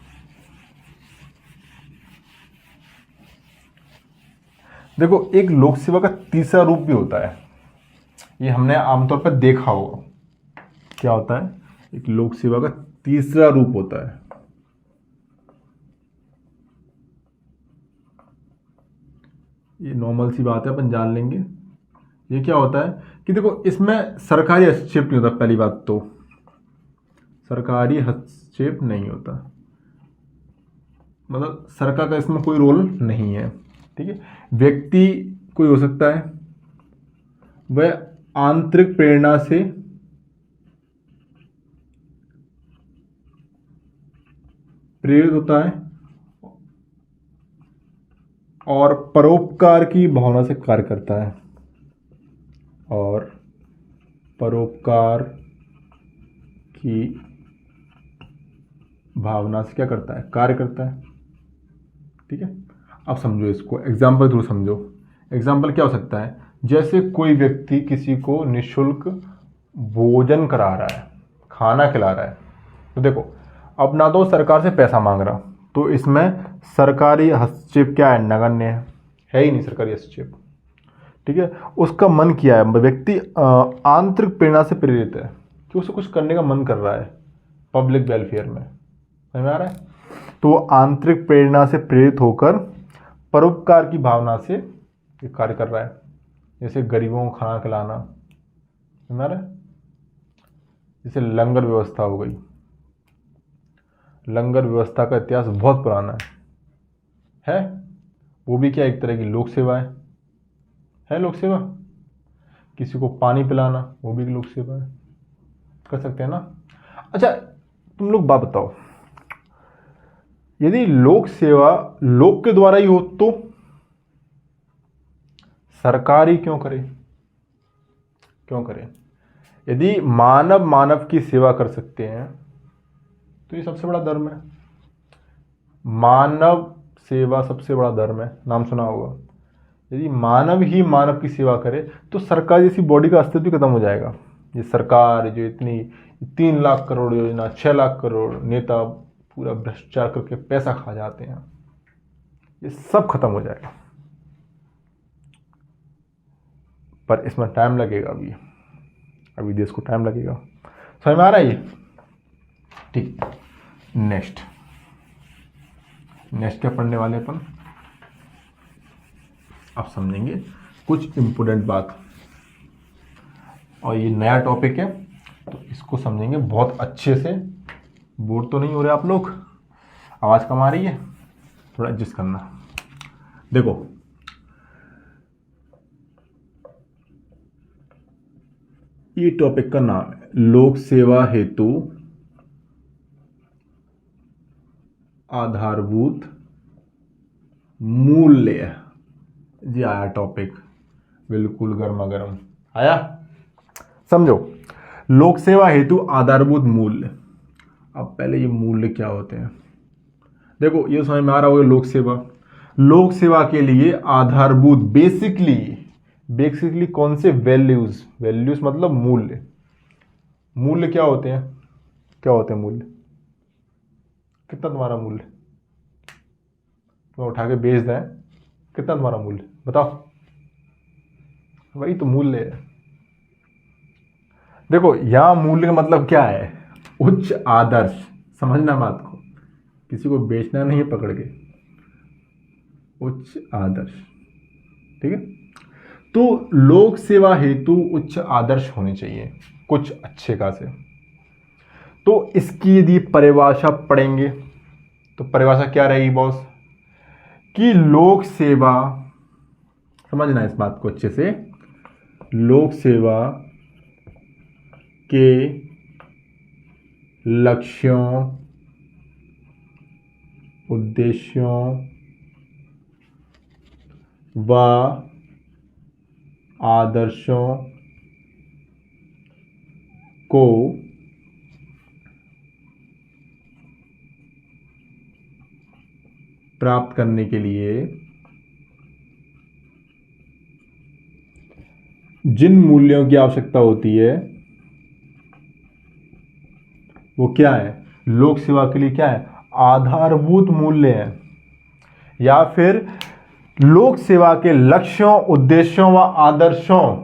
Speaker 1: देखो एक लोक सेवा का तीसरा रूप भी होता है, ये हमने आमतौर पर देखा होगा। क्या होता है? एक लोक सेवा का तीसरा रूप होता है। ये नॉर्मल सी बात है, अपन जान लेंगे। ये क्या होता है कि देखो इसमें सरकारी हस्तक्षेप नहीं होता। पहली बात तो सरकारी हस्तक्षेप नहीं होता, मतलब सरकार का इसमें कोई रोल नहीं है। ठीक है, व्यक्ति कोई हो सकता है, वह आंतरिक प्रेरणा से प्रेरित होता है और परोपकार की भावना से कार्य करता है, और परोपकार की भावना से क्या करता है? कार्य करता है। ठीक है, अब समझो इसको, एग्जाम्पल थ्रू समझो। एग्जाम्पल क्या हो सकता है? जैसे कोई व्यक्ति किसी को निःशुल्क भोजन करा रहा है, खाना खिला रहा है, तो देखो अब ना तो सरकार से पैसा मांग रहा, तो इसमें सरकारी हस्तक्षेप क्या है? नगण्य है ही नहीं सरकारी हस्तक्षेप। ठीक है, उसका मन किया है, व्यक्ति आंतरिक प्रेरणा से प्रेरित है कि उसे कुछ करने का मन कर रहा है पब्लिक वेलफेयर में, समझ में आ रहा है? तो वो आंतरिक प्रेरणा से प्रेरित होकर परोपकार की भावना से कार्य कर रहा है, जैसे गरीबों को खाना खिलाना, समझ में आ रहा है? जैसे लंगर व्यवस्था हो गई। लंगर व्यवस्था का इतिहास बहुत पुराना है, वो भी क्या एक तरह की लोक सेवा है लोक सेवा। किसी को पानी पिलाना, वो भी लोक सेवा है, कर सकते हैं ना। अच्छा तुम लोग बात बताओ, यदि लोक सेवा लोक के द्वारा ही हो तो सरकार ही क्यों करे? क्यों करे? यदि मानव मानव की सेवा कर सकते हैं तो ये सबसे बड़ा धर्म है। मानव सेवा सबसे बड़ा धर्म है, नाम सुना होगा। यदि मानव ही मानव की सेवा करे तो सरकार जैसी बॉडी का अस्तित्व खत्म हो जाएगा। ये सरकार जो इतनी 3 लाख करोड़ योजना, 6 लाख करोड़, नेता पूरा भ्रष्टाचार करके पैसा खा जाते हैं, ये सब खत्म हो जाएगा। पर इसमें टाइम लगेगा, अभी देश को टाइम लगेगा। समझ में आ रहा है ये? ठीक, नेक्स्ट क्या पढ़ने वाले अपन? अब समझेंगे कुछ इंपोर्टेंट बात, और ये नया टॉपिक है तो इसको समझेंगे बहुत अच्छे से। बोर तो नहीं हो रहे आप लोग? आवाज़ कम आ रही है? थोड़ा एडजस्ट करना। देखो ये टॉपिक का नाम है लोक सेवा हेतु आधारभूत मूल्य। जी आया टॉपिक, बिल्कुल गर्मा गर्म आया। समझो, लोक सेवा हेतु आधारभूत मूल्य। अब पहले ये मूल्य क्या होते हैं देखो, ये समझ में आ रहा होगा। लोक सेवा के लिए आधारभूत बेसिकली कौन से? वैल्यूज मतलब मूल्य क्या होते हैं? मूल्य कितना तुम्हारा मूल्य? तुम्हें उठा के बेच दें, कितना तुम्हारा मूल्य बताओ? वही तो मूल्य है। देखो यहां मूल्य का मतलब क्या है? उच्च आदर्श। समझना बात को, किसी को बेचना नहीं है पकड़ के, उच्च आदर्श। ठीक है, तो लोक सेवा हेतु उच्च आदर्श होने चाहिए कुछ अच्छे खासे। तो इसकी यदि परिभाषा पढ़ेंगे तो परिभाषा क्या रहेगी बॉस? कि लोक सेवा, समझना इस बात को अच्छे से, लोक सेवा के लक्ष्यों, उद्देश्यों व आदर्शों को प्राप्त करने के लिए जिन मूल्यों की आवश्यकता होती है वो क्या है, लोक सेवा के लिए क्या है, आधारभूत मूल्य है। या फिर लोक सेवा के लक्ष्यों, उद्देश्यों व आदर्शों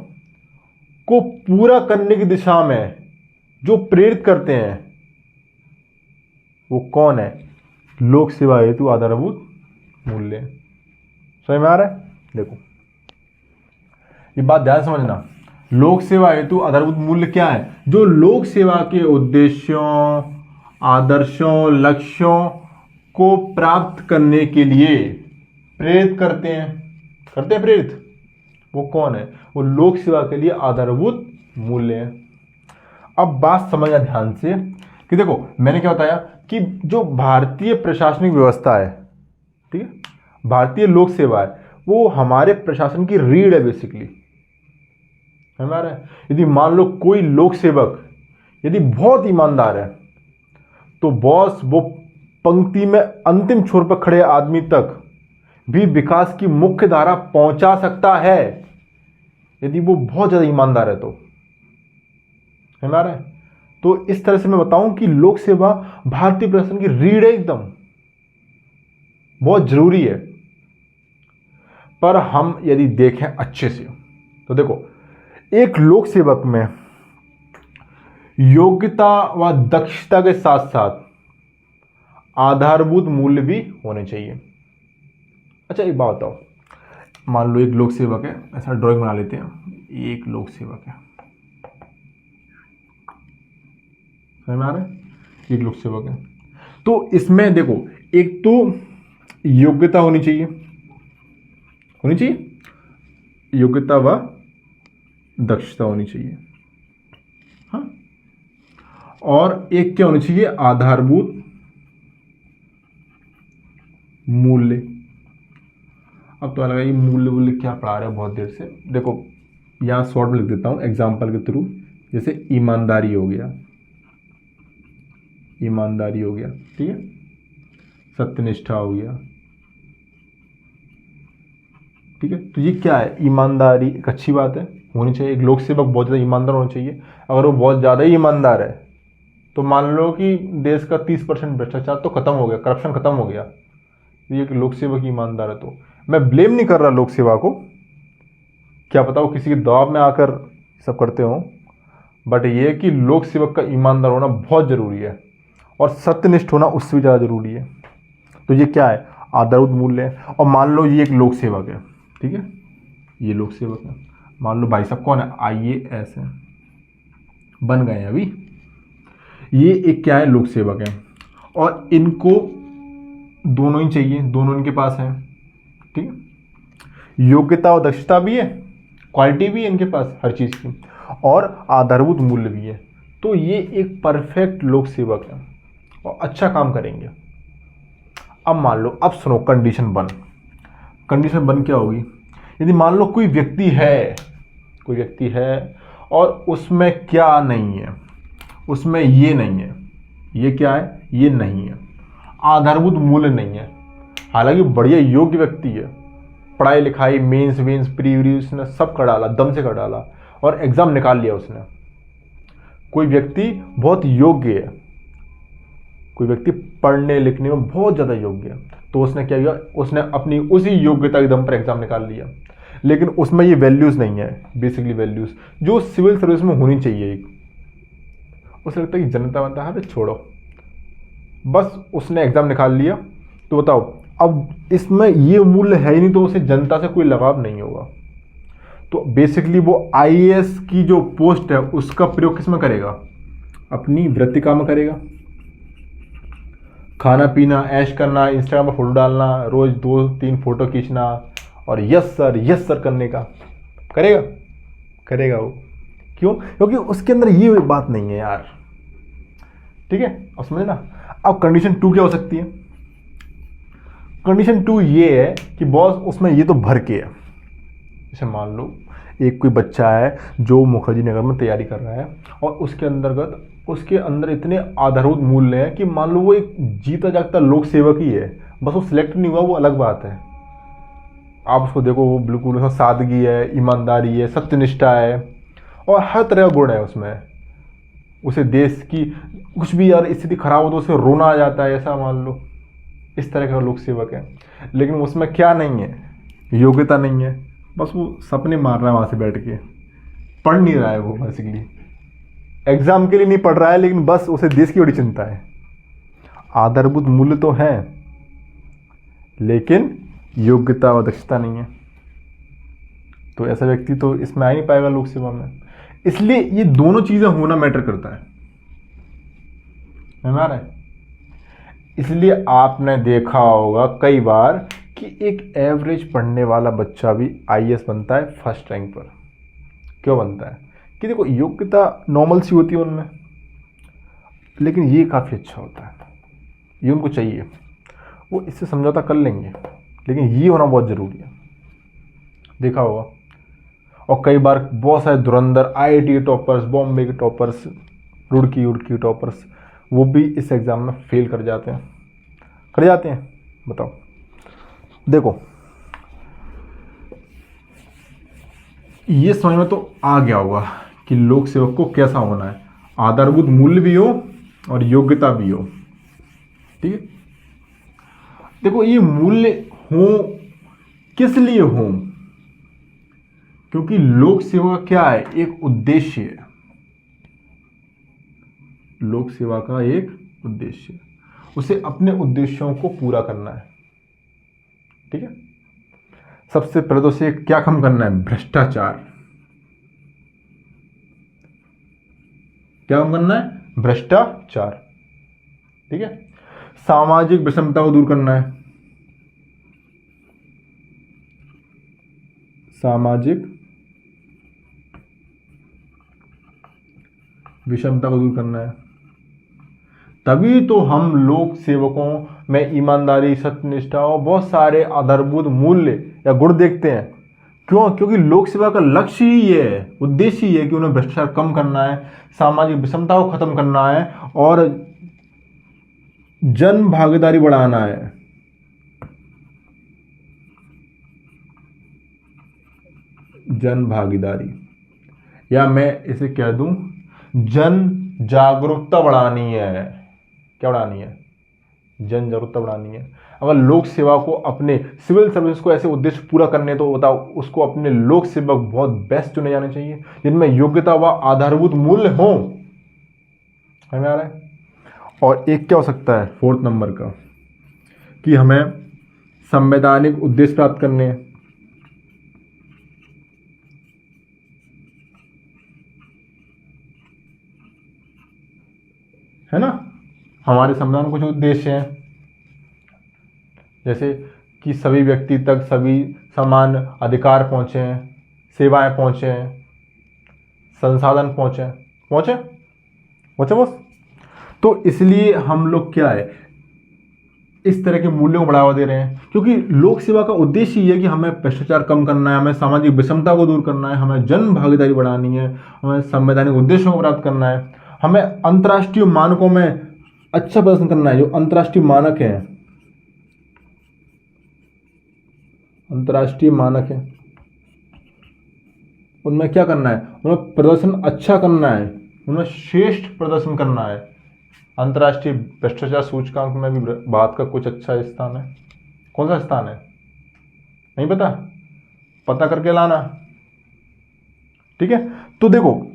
Speaker 1: को पूरा करने की दिशा में जो प्रेरित करते हैं वो कौन है, लोक सेवा हेतु आधारभूत मूल्य। समझ में आ रहा है? देखो ये बात ध्यान समझना, लोक सेवा हेतु आधारभूत मूल्य क्या है, जो लोक सेवा के उद्देश्यों, आदर्शों, लक्ष्यों को प्राप्त करने के लिए प्रेरित करते हैं प्रेरित, वो कौन है, वो लोक सेवा के लिए आधारभूत मूल्य है। अब बात समझना ध्यान से कि देखो मैंने क्या बताया कि जो भारतीय प्रशासनिक व्यवस्था है, ठीक है, भारतीय लोक सेवा है, वो हमारे प्रशासन की रीढ़ है बेसिकली। हमारा यदि मान लो कोई लोक सेवक यदि बहुत ईमानदार है तो बॉस वो पंक्ति में अंतिम छोर पर खड़े आदमी तक भी विकास की मुख्य धारा पहुंचा सकता है, यदि वो बहुत ज्यादा ईमानदार है तो। हमारा तो इस तरह से मैं बताऊं कि लोक सेवा भारतीय प्रशासन की रीढ़ है, एकदम बहुत जरूरी है। पर हम यदि देखें अच्छे से तो देखो एक लोक सेवक में योग्यता व दक्षता के साथ साथ आधारभूत मूल्य भी होने चाहिए। अच्छा एक बात बताओ, मान लो एक लोक सेवक है, ऐसा ड्राइंग बना लेते हैं, एक लोक सेवक है, समझ में आ रहा है, एक लोक सेवक है। तो इसमें देखो एक तो योग्यता होनी चाहिए, योग्यता व दक्षता होनी चाहिए, हाँ, और एक क्या होनी चाहिए, आधारभूत मूल्य। अब तो लगा ये मूल्य क्या पढ़ा रहे हैं बहुत देर से। देखो यहां शॉर्ट में लिख देता हूं एग्जाम्पल के थ्रू, जैसे ईमानदारी हो गया, ठीक है, सत्यनिष्ठा हो गया, ठीक है। तो ये क्या है, ईमानदारी एक अच्छी बात है, होनी चाहिए। एक लोक सेवक बहुत ज़्यादा ईमानदार होना चाहिए। अगर वो बहुत ज़्यादा ही ईमानदार है तो मान लो कि देश का 30% भ्रष्टाचार तो खत्म हो गया, करप्शन खत्म हो गया। ये कि लोक सेवक ईमानदार है। तो मैं ब्लेम नहीं कर रहा लोक सेवा को, क्या पता वो किसी के दबाव में आकर सब करते हो, बट ये कि लोक सेवक का ईमानदार होना बहुत ज़रूरी है और सत्यनिष्ठ होना उससे भी ज़्यादा ज़रूरी है। तो ये क्या है, आधारभूत मूल्य है। और मान लो ये एक लोक सेवक है, ठीक है, ये लोक सेवक है, मान लो भाई साहब कौन है, IAS है, बन गए हैं अभी। ये एक क्या है, लोक सेवक है, और इनको दोनों ही चाहिए, दोनों इनके पास है, ठीक है, योग्यता और दक्षता भी है, क्वालिटी भी है इनके पास हर चीज़ की, और आधारभूत मूल्य भी है। तो ये एक परफेक्ट लोक सेवक है और अच्छा काम करेंगे। अब मान लो, अब सुनो कंडीशन वन क्या होगी, यदि मान लो कोई व्यक्ति है और उसमें क्या नहीं है, उसमें ये नहीं है, ये क्या है, ये नहीं है, आधारभूत मूल्य नहीं है, हालांकि बढ़िया योग्य व्यक्ति है, पढ़ाई लिखाई मेंस प्री उसने सब कर डाला, दम से कर डाला और एग्जाम निकाल लिया उसने। कोई व्यक्ति बहुत योग्य है, कोई व्यक्ति पढ़ने लिखने में बहुत ज़्यादा योग्य है, तो उसने क्या किया, उसने अपनी उसी योग्यता के दम पर एग्जाम निकाल लिया, लेकिन उसमें ये वैल्यूज़ नहीं है, बेसिकली वैल्यूज़ जो सिविल सर्विस में होनी चाहिए। एक उसे लगता है कि जनता बनता है, छोड़ो, बस उसने एग्जाम निकाल लिया। तो बताओ अब इसमें ये मूल्य है ही नहीं, तो उसे जनता से कोई लगाव नहीं होगा। तो बेसिकली वो IAS की जो पोस्ट है उसका प्रयोग किस में करेगा, अपनी वृत्तिका में करेगा, खाना पीना ऐश करना, इंस्टाग्राम पर फोटो डालना, रोज 2-3 फोटो खींचना और यस सर करने का करेगा वो। क्यों? क्योंकि उसके अंदर ये बात नहीं है यार, ठीक है। अब समझे ना। अब कंडीशन 2 क्या हो सकती है, कंडीशन 2 ये है कि बॉस उसमें ये तो भर के है। जैसे मान लो एक कोई बच्चा है जो मुखर्जी नगर में तैयारी कर रहा है और उसके अंदर इतने आधारभूत मूल्य हैं कि मान लो वो एक जीता जागता लोक सेवक ही है, बस वो सिलेक्ट नहीं हुआ वो अलग बात है। आप उसको देखो, वो बिल्कुल उसमें सादगी है, ईमानदारी है, सत्यनिष्ठा है और हर तरह का गुण है उसमें। उसे देश की कुछ भी यार स्थिति खराब हो तो उसे रोना आ जाता है, ऐसा मान लो, इस तरह का लोक सेवक है। लेकिन उसमें क्या नहीं है, योग्यता नहीं है, बस वो सपने मार रहा है वहाँ से बैठ के, पढ़ नहीं रहा है वो, बेसिकली एग्जाम के लिए नहीं पढ़ रहा है, लेकिन बस उसे देश की बड़ी चिंता है। आधारभूत मूल्य तो हैं लेकिन योग्यता और दक्षता नहीं है, तो ऐसा व्यक्ति तो इसमें आ ही नहीं पाएगा लोक सेवा में। इसलिए ये दोनों चीजें होना मैटर करता है, समझ आ रहा है? इसलिए आपने देखा होगा कई बार कि एक एवरेज पढ़ने वाला बच्चा भी आईएएस बनता है फर्स्ट रैंक पर। क्यों बनता है? कि देखो योग्यता नॉर्मल सी होती है उनमें, लेकिन ये काफ़ी अच्छा होता है, ये उनको चाहिए, वो इससे समझौता कर लेंगे, लेकिन ये होना बहुत ज़रूरी है। देखा होगा। और कई बार बहुत सारे धुरंधर आईआईटी के टॉपर्स, बॉम्बे के टॉपर्स, रुड़की टॉपर्स, वो भी इस एग्ज़ाम में फेल कर जाते हैं। बताओ, देखो ये समझ में तो आ गया होगा कि लोक सेवक को कैसा होना है, आधारभूत मूल्य भी हो और योग्यता भी हो। ठीक है, देखो ये मूल्य हो किस लिए हो, क्योंकि लोक सेवा क्या है, एक उद्देश्य है। लोक सेवा का एक उद्देश्य, उसे अपने उद्देश्यों को पूरा करना है। ठीक है, सबसे पहले तो उसे क्या कम करना है, भ्रष्टाचार। क्या कम करना है, भ्रष्टाचार। ठीक है, सामाजिक विषमता को दूर करना है, सामाजिक विषमता को दूर करना है। तभी तो हम लोक सेवकों में ईमानदारी, सत्यनिष्ठा और बहुत सारे आधारभूत मूल्य या गुण देखते हैं। क्यों? क्योंकि लोक सेवा का लक्ष्य ही ये है, उद्देश्य ही है कि उन्हें भ्रष्टाचार कम करना है, सामाजिक विषमता को खत्म करना है और जन भागीदारी बढ़ाना है। जन भागीदारी, या मैं इसे कह दूं जन जागरूकता बढ़ानी है। क्या बढ़ानी है? जन जागरूकता बढ़ानी है। अगर लोक सेवा को अपने सिविल सर्विस को ऐसे उद्देश्य पूरा करने, तो बताओ उसको अपने लोक सेवक बहुत बेस्ट चुने जाने चाहिए जिनमें योग्यता व आधारभूत मूल्य हो। समझ में आ रहा है? और एक क्या हो सकता है, फोर्थ नंबर का, कि हमें संवैधानिक उद्देश्य प्राप्त करने हैं। है ना, हमारे संविधान में कुछ उद्देश्य हैं, जैसे कि सभी व्यक्ति तक सभी समान अधिकार पहुंचे, सेवाएं पहुंचे, संसाधन पहुंचे बस। तो इसलिए हम लोग क्या है, इस तरह के मूल्यों को बढ़ावा दे रहे हैं, क्योंकि लोक सेवा का उद्देश्य ये है कि हमें भ्रष्टाचार कम करना है, हमें सामाजिक विषमता को दूर करना है, हमें जन भागीदारी बढ़ानी है, हमें संवैधानिक उद्देश्यों को प्राप्त करना है, हमें अंतर्राष्ट्रीय मानकों में अच्छा प्रदर्शन करना है। जो अंतर्राष्ट्रीय मानक हैं, अंतर्राष्ट्रीय मानक है, उनमें क्या करना है, उनमें प्रदर्शन अच्छा करना है, उनमें श्रेष्ठ प्रदर्शन करना है। अंतर्राष्ट्रीय भ्रष्टाचार सूचकांक में भी भारत का कुछ अच्छा स्थान है। कौन सा स्थान है, नहीं पता? पता करके लाना। ठीक है, तो देखो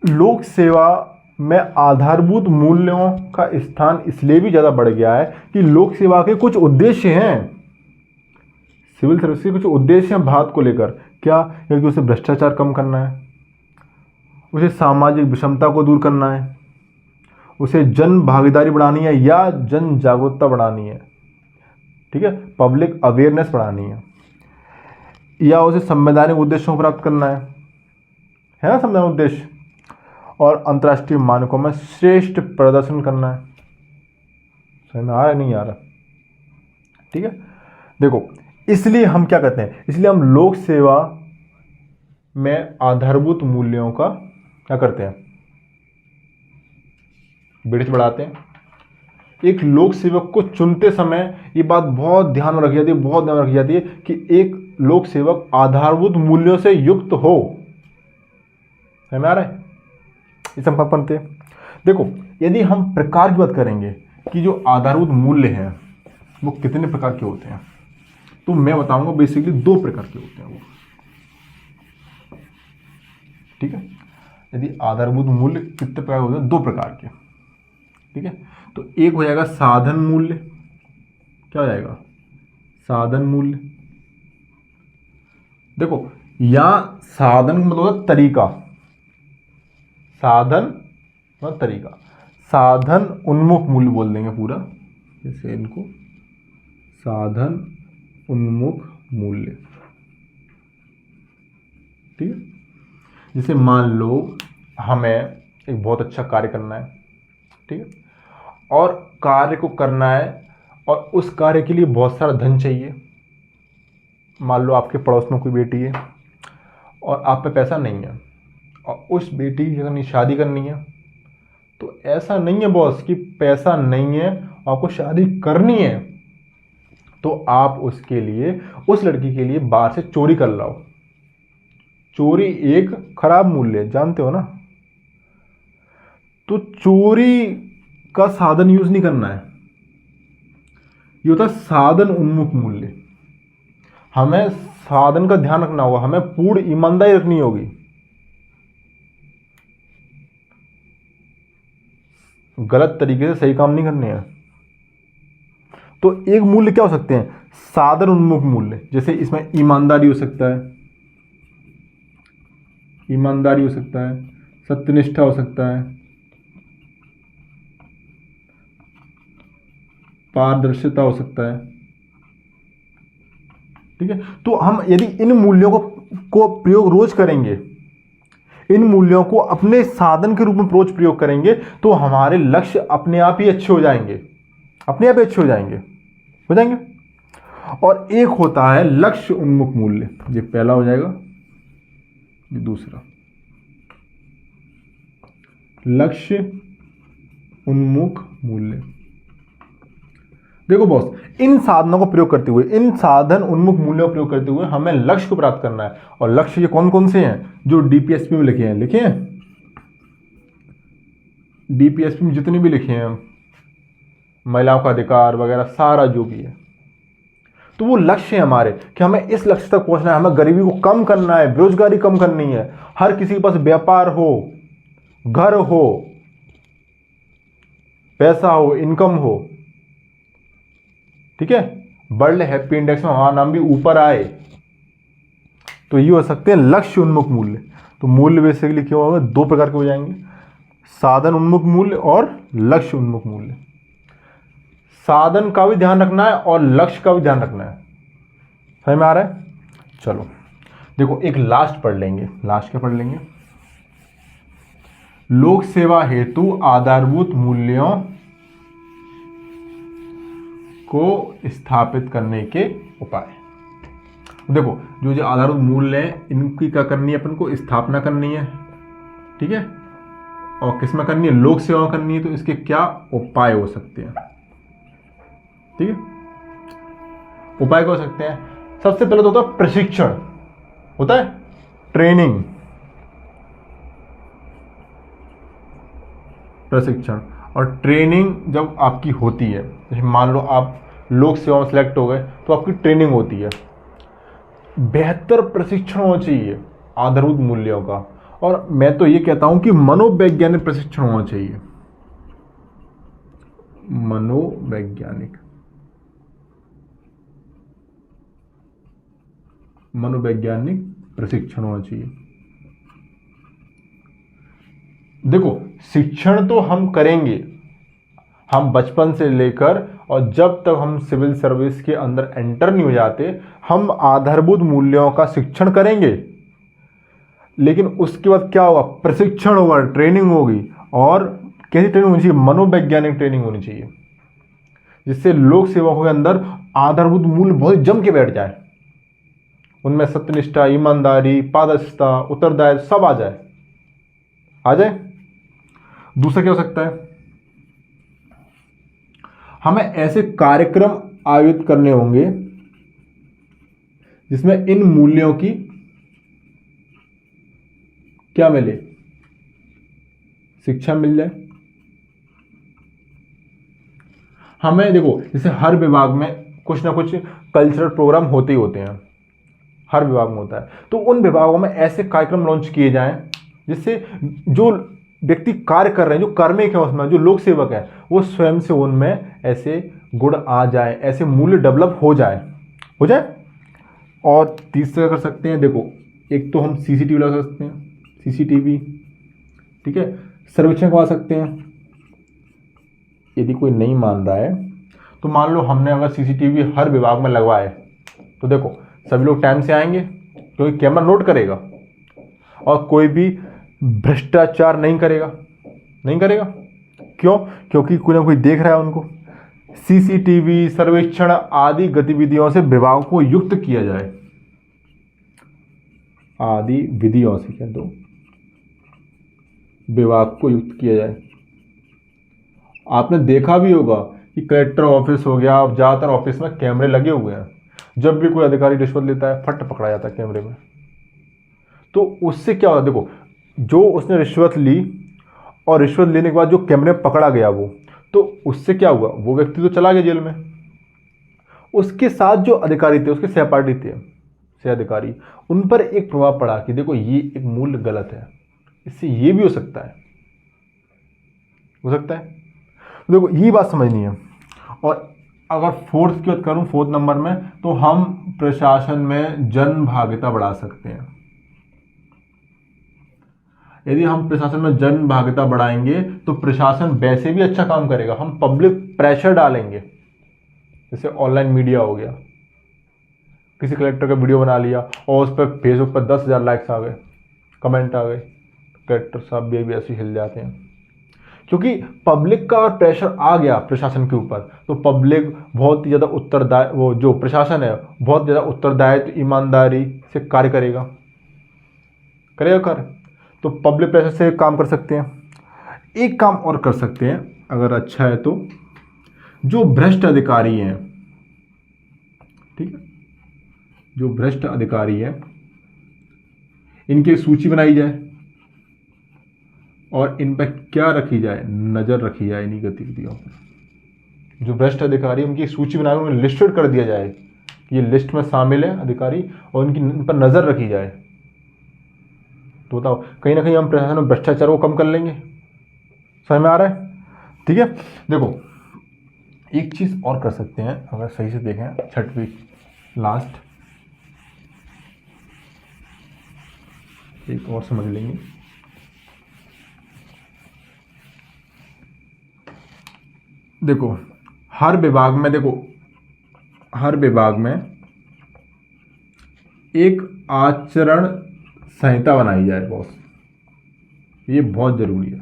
Speaker 1: लोक सेवा में आधारभूत मूल्यों का स्थान इसलिए भी ज्यादा बढ़ गया है कि लोक सेवा के कुछ उद्देश्य हैं, सिविल सर्विस के कुछ उद्देश्य हैं भारत को लेकर। क्या? क्योंकि उसे भ्रष्टाचार कम करना है, उसे सामाजिक विषमता को दूर करना है, उसे जन भागीदारी बढ़ानी है या जन जागरूकता बढ़ानी है। ठीक है, पब्लिक अवेयरनेस बढ़ानी है, या उसे संवैधानिक उद्देश्यों को प्राप्त करना है ना, संवैधानिक उद्देश्य, और अंतर्राष्ट्रीय मानकों में श्रेष्ठ प्रदर्शन करना है। समझ में आ रहा है, नहीं आ रहा? ठीक है, देखो इसलिए हम क्या कहते हैं, इसलिए हम लोक सेवा में आधारभूत मूल्यों का क्या करते हैं, वेटेज बढ़ाते हैं। एक लोक सेवक को चुनते समय ये बात बहुत ध्यान में रखी जाती है, बहुत ध्यान में रखी जाती है कि एक लोक सेवक आधारभूत मूल्यों से युक्त हो। समझ में आ रहा है? इस हम पढ़ते हैं। देखो, यदि हम प्रकार की बात करेंगे कि जो आधारभूत मूल्य हैं वो कितने प्रकार के होते हैं, तो मैं बताऊंगा बेसिकली 2 प्रकार के होते हैं वो। ठीक है, यदि आधारभूत मूल्य कितने प्रकार होते हैं, 2 प्रकार के। ठीक है, तो एक हो जाएगा साधन मूल्य। क्या हो जाएगा? साधन मूल्य। देखो, या साधन मतलब होता है तरीका, साधन मतलब तरीका, साधन उन्मुख मूल्य बोल देंगे पूरा, जैसे इनको साधन उन्मुख मूल्य। ठीक है, जैसे मान लो हमें एक बहुत अच्छा कार्य करना है, ठीक है, और कार्य को करना है और उस कार्य के लिए बहुत सारा धन चाहिए। मान लो आपके पड़ोस में कोई बेटी है और आप पे पैसा नहीं है और उस बेटी की अगर शादी करनी है, तो ऐसा नहीं है बॉस कि पैसा नहीं है आपको शादी करनी है तो आप उसके लिए, उस लड़की के लिए बाहर से चोरी कर लाओ। चोरी एक खराब मूल्य है, जानते हो ना। तो चोरी का साधन यूज नहीं करना है, ये होता है साधन उन्मुख मूल्य। हमें साधन का ध्यान रखना होगा, हमें पूर्ण ईमानदारी रखनी होगी। गलत तरीके से सही काम नहीं करने हैं। तो एक मूल्य क्या हो सकते हैं? साधन उन्मुख मूल्य। जैसे इसमें ईमानदारी हो सकता है, ईमानदारी हो सकता है, सत्यनिष्ठा हो सकता है, पारदर्शिता हो सकता है। ठीक है, तो हम यदि इन मूल्यों को प्रयोग रोज करेंगे, इन मूल्यों को अपने साधन के रूप में रोज प्रयोग करेंगे, तो हमारे लक्ष्य अपने आप ही अच्छे हो जाएंगे, अपने आप ही अच्छे हो जाएंगे। और एक होता है लक्ष्य उन्मुख मूल्य, ये पहला हो जाएगा, ये दूसरा। लक्ष्य उन्मुख मूल्य। देखो बॉस, इन साधनों को प्रयोग करते हुए, इन साधन उन्मुख मूल्यों का प्रयोग करते हुए हमें लक्ष्य को प्राप्त करना है। और लक्ष्य ये कौन कौन से हैं जो डीपीएसपी में लिखे हैं? लिखे हैं डीपीएसपी में जितने भी लिखे हैं, महिलाओं का अधिकार वगैरह सारा जो भी है, तो वो लक्ष्य है हमारे कि हमें इस लक्ष्य तक पहुंचना है। हमें गरीबी को कम करना है, बेरोजगारी कम करनी है, हर किसी के पास व्यापार हो, घर हो, पैसा हो, इनकम हो। ठीक है, वर्ल्ड हैप्पी इंडेक्स में हमारा नाम भी ऊपर आए। तो ये हो सकते हैं लक्ष्य उन्मुख मूल्य। तो मूल्य बेसिकली क्या होगा? 2 प्रकार के हो जाएंगे, साधन उन्मुख मूल्य और लक्ष्य उन्मुख मूल्य। साधन का भी ध्यान रखना है और लक्ष्य का भी ध्यान रखना है। समझ में आ रहा है? चलो देखो, एक लास्ट पढ़ लेंगे। लास्ट क्या पढ़ लेंगे? लोक सेवा हेतु आधारभूत मूल्यों को स्थापित करने के उपाय। देखो, जो आधारभूत मूल्य है इनकी क्या करनी है? अपन को स्थापना करनी है। ठीक है, और किसमें करनी है? लोक सेवा करनी है। तो इसके क्या उपाय हो सकते हैं? ठीक है, उपाय क्या हो सकते हैं? सबसे पहले तो होता है प्रशिक्षण, होता है ट्रेनिंग, प्रशिक्षण। और ट्रेनिंग जब आपकी होती है, जैसे मान लो आप लोक सेवा में सेलेक्ट हो गए, तो आपकी ट्रेनिंग होती है। बेहतर प्रशिक्षण होना चाहिए आधारभूत मूल्यों का। और मैं तो ये कहता हूं कि मनोवैज्ञानिक प्रशिक्षण होना चाहिए। मनोवैज्ञानिक प्रशिक्षण होना चाहिए। देखो, शिक्षण तो हम करेंगे, हम बचपन से लेकर और जब तक हम सिविल सर्विस के अंदर एंटर नहीं हो जाते, हम आधारभूत मूल्यों का शिक्षण करेंगे। लेकिन उसके बाद क्या होगा? प्रशिक्षण होगा, ट्रेनिंग होगी। और कैसी ट्रेनिंग होनी चाहिए? मनोवैज्ञानिक ट्रेनिंग होनी चाहिए, जिससे लोक सेवकों के अंदर आधारभूत मूल्य बहुत जम के बैठ जाए। उनमें सत्यनिष्ठा, ईमानदारी, पारदर्शिता, उत्तरदायित्व सब आ जाए। दूसरा क्या हो सकता है, हमें ऐसे कार्यक्रम आयोजित करने होंगे जिसमें इन मूल्यों की क्या मिले, शिक्षा मिल जाए। हमें देखो, जैसे हर विभाग में कुछ ना कुछ कल्चरल प्रोग्राम होते ही होते हैं, हर विभाग में होता है। तो उन विभागों में ऐसे कार्यक्रम लॉन्च किए जाएं जिससे जो व्यक्ति कार्य कर रहे हैं, जो कार्मिक है उसमें, जो लोक सेवक है, वो स्वयं से उनमें ऐसे गुण आ जाए, ऐसे मूल्य डेवलप हो जाए। और तीसरा कर सकते हैं, देखो एक तो हम सीसीटीवी लगा सकते हैं, सीसीटीवी, ठीक है, सर्वेक्षण करवा सकते हैं। यदि कोई नहीं मान रहा है तो मान लो हमने अगर सीसीटीवी हर विभाग में लगवाए तो देखो सभी लोग टाइम से आएंगे, क्योंकि कैमरा नोट करेगा, और कोई भी भ्रष्टाचार नहीं करेगा। क्यों? क्योंकि कोई ना कोई देख रहा है उनको। सीसीटीवी, सर्वेक्षण आदि गतिविधियों से विभाग को युक्त किया जाए, आदि विधियों से कह दो, विभाग को युक्त किया जाए। आपने देखा भी होगा कि कलेक्टर ऑफिस हो गया, ज्यादातर ऑफिस में कैमरे लगे हुए हैं। जब भी कोई अधिकारी रिश्वत लेता है, फट पकड़ा जाता है कैमरे में। तो उससे क्या होता है, देखो जो उसने रिश्वत ली और रिश्वत लेने के बाद जो कैमरे में पकड़ा गया वो, तो उससे क्या हुआ, वो व्यक्ति तो चला गया जेल में। उसके साथ जो अधिकारी थे, उसके सहपाठी थे, सहअधिकारी, उन पर एक प्रभाव पड़ा कि देखो ये एक मूल्य गलत है, इससे ये भी हो सकता है। देखो ये बात समझनी है। और अगर फोर्थ की बात करूं, फोर्थ नंबर में, तो हम प्रशासन में जन भागीदारी बढ़ा सकते हैं। यदि हम प्रशासन में जन भागीदारी बढ़ाएंगे तो प्रशासन वैसे भी अच्छा काम करेगा। हम पब्लिक प्रेशर डालेंगे, जैसे ऑनलाइन मीडिया हो गया, किसी कलेक्टर का वीडियो बना लिया और उस पर फेसबुक पर 10,000 लाइक्स आ गए, कमेंट आ गए, कलेक्टर साहब भी ऐसे हिल जाते हैं, क्योंकि पब्लिक का और प्रेशर आ गया प्रशासन के ऊपर। तो पब्लिक बहुत ही ज़्यादा उत्तरदायी, वो जो प्रशासन है बहुत ज़्यादा उत्तरदायित्व, ईमानदारी से कार्य करेगा। तो पब्लिक प्रेशर से काम कर सकते हैं। एक काम और कर सकते हैं अगर अच्छा है तो, जो भ्रष्ट अधिकारी हैं, ठीक है, जो भ्रष्ट अधिकारी हैं इनकी सूची बनाई जाए और इन पर क्या रखी जाए, नजर रखी जाए इन्हीं गतिविधियों पर। जो भ्रष्ट अधिकारी, उनकी सूची बनाकर उन्हें लिस्टेड कर दिया जाए, ये लिस्ट में शामिल है अधिकारी, और इन पर नजर रखी जाए। तो बताओ, कहीं ना कहीं हम प्रशासन में भ्रष्टाचार को कम कर लेंगे। समझ में आ रहा है? ठीक है। देखो एक चीज और कर सकते हैं अगर सही से देखें, छठवीं लास्ट एक और समझ लेंगे। देखो हर विभाग में एक आचरण संहिता बनाई जाए बॉस, ये बहुत जरूरी है।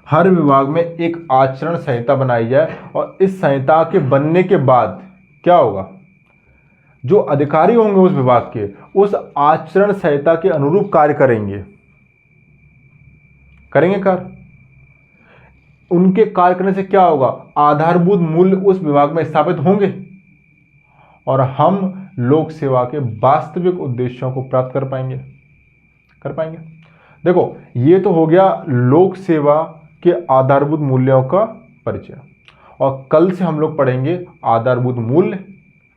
Speaker 1: हर विभाग में एक आचरण संहिता बनाई जाए और इस संहिता के बनने के बाद क्या होगा, जो अधिकारी होंगे उस विभाग के, उस आचरण संहिता के अनुरूप कार्य करेंगे कार्य। उनके कार्य करने से क्या होगा, आधारभूत मूल्य उस विभाग में स्थापित होंगे और हम लोक सेवा के वास्तविक उद्देश्यों को प्राप्त कर पाएंगे। देखो ये तो हो गया लोक सेवा के आधारभूत मूल्यों का परिचय, और कल से हम लोग पढ़ेंगे आधारभूत मूल्य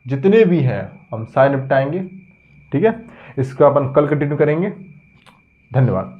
Speaker 1: जितने भी हैं हम सारे निपटाएंगे। ठीक है, इसका अपन कल कंटिन्यू करेंगे। धन्यवाद।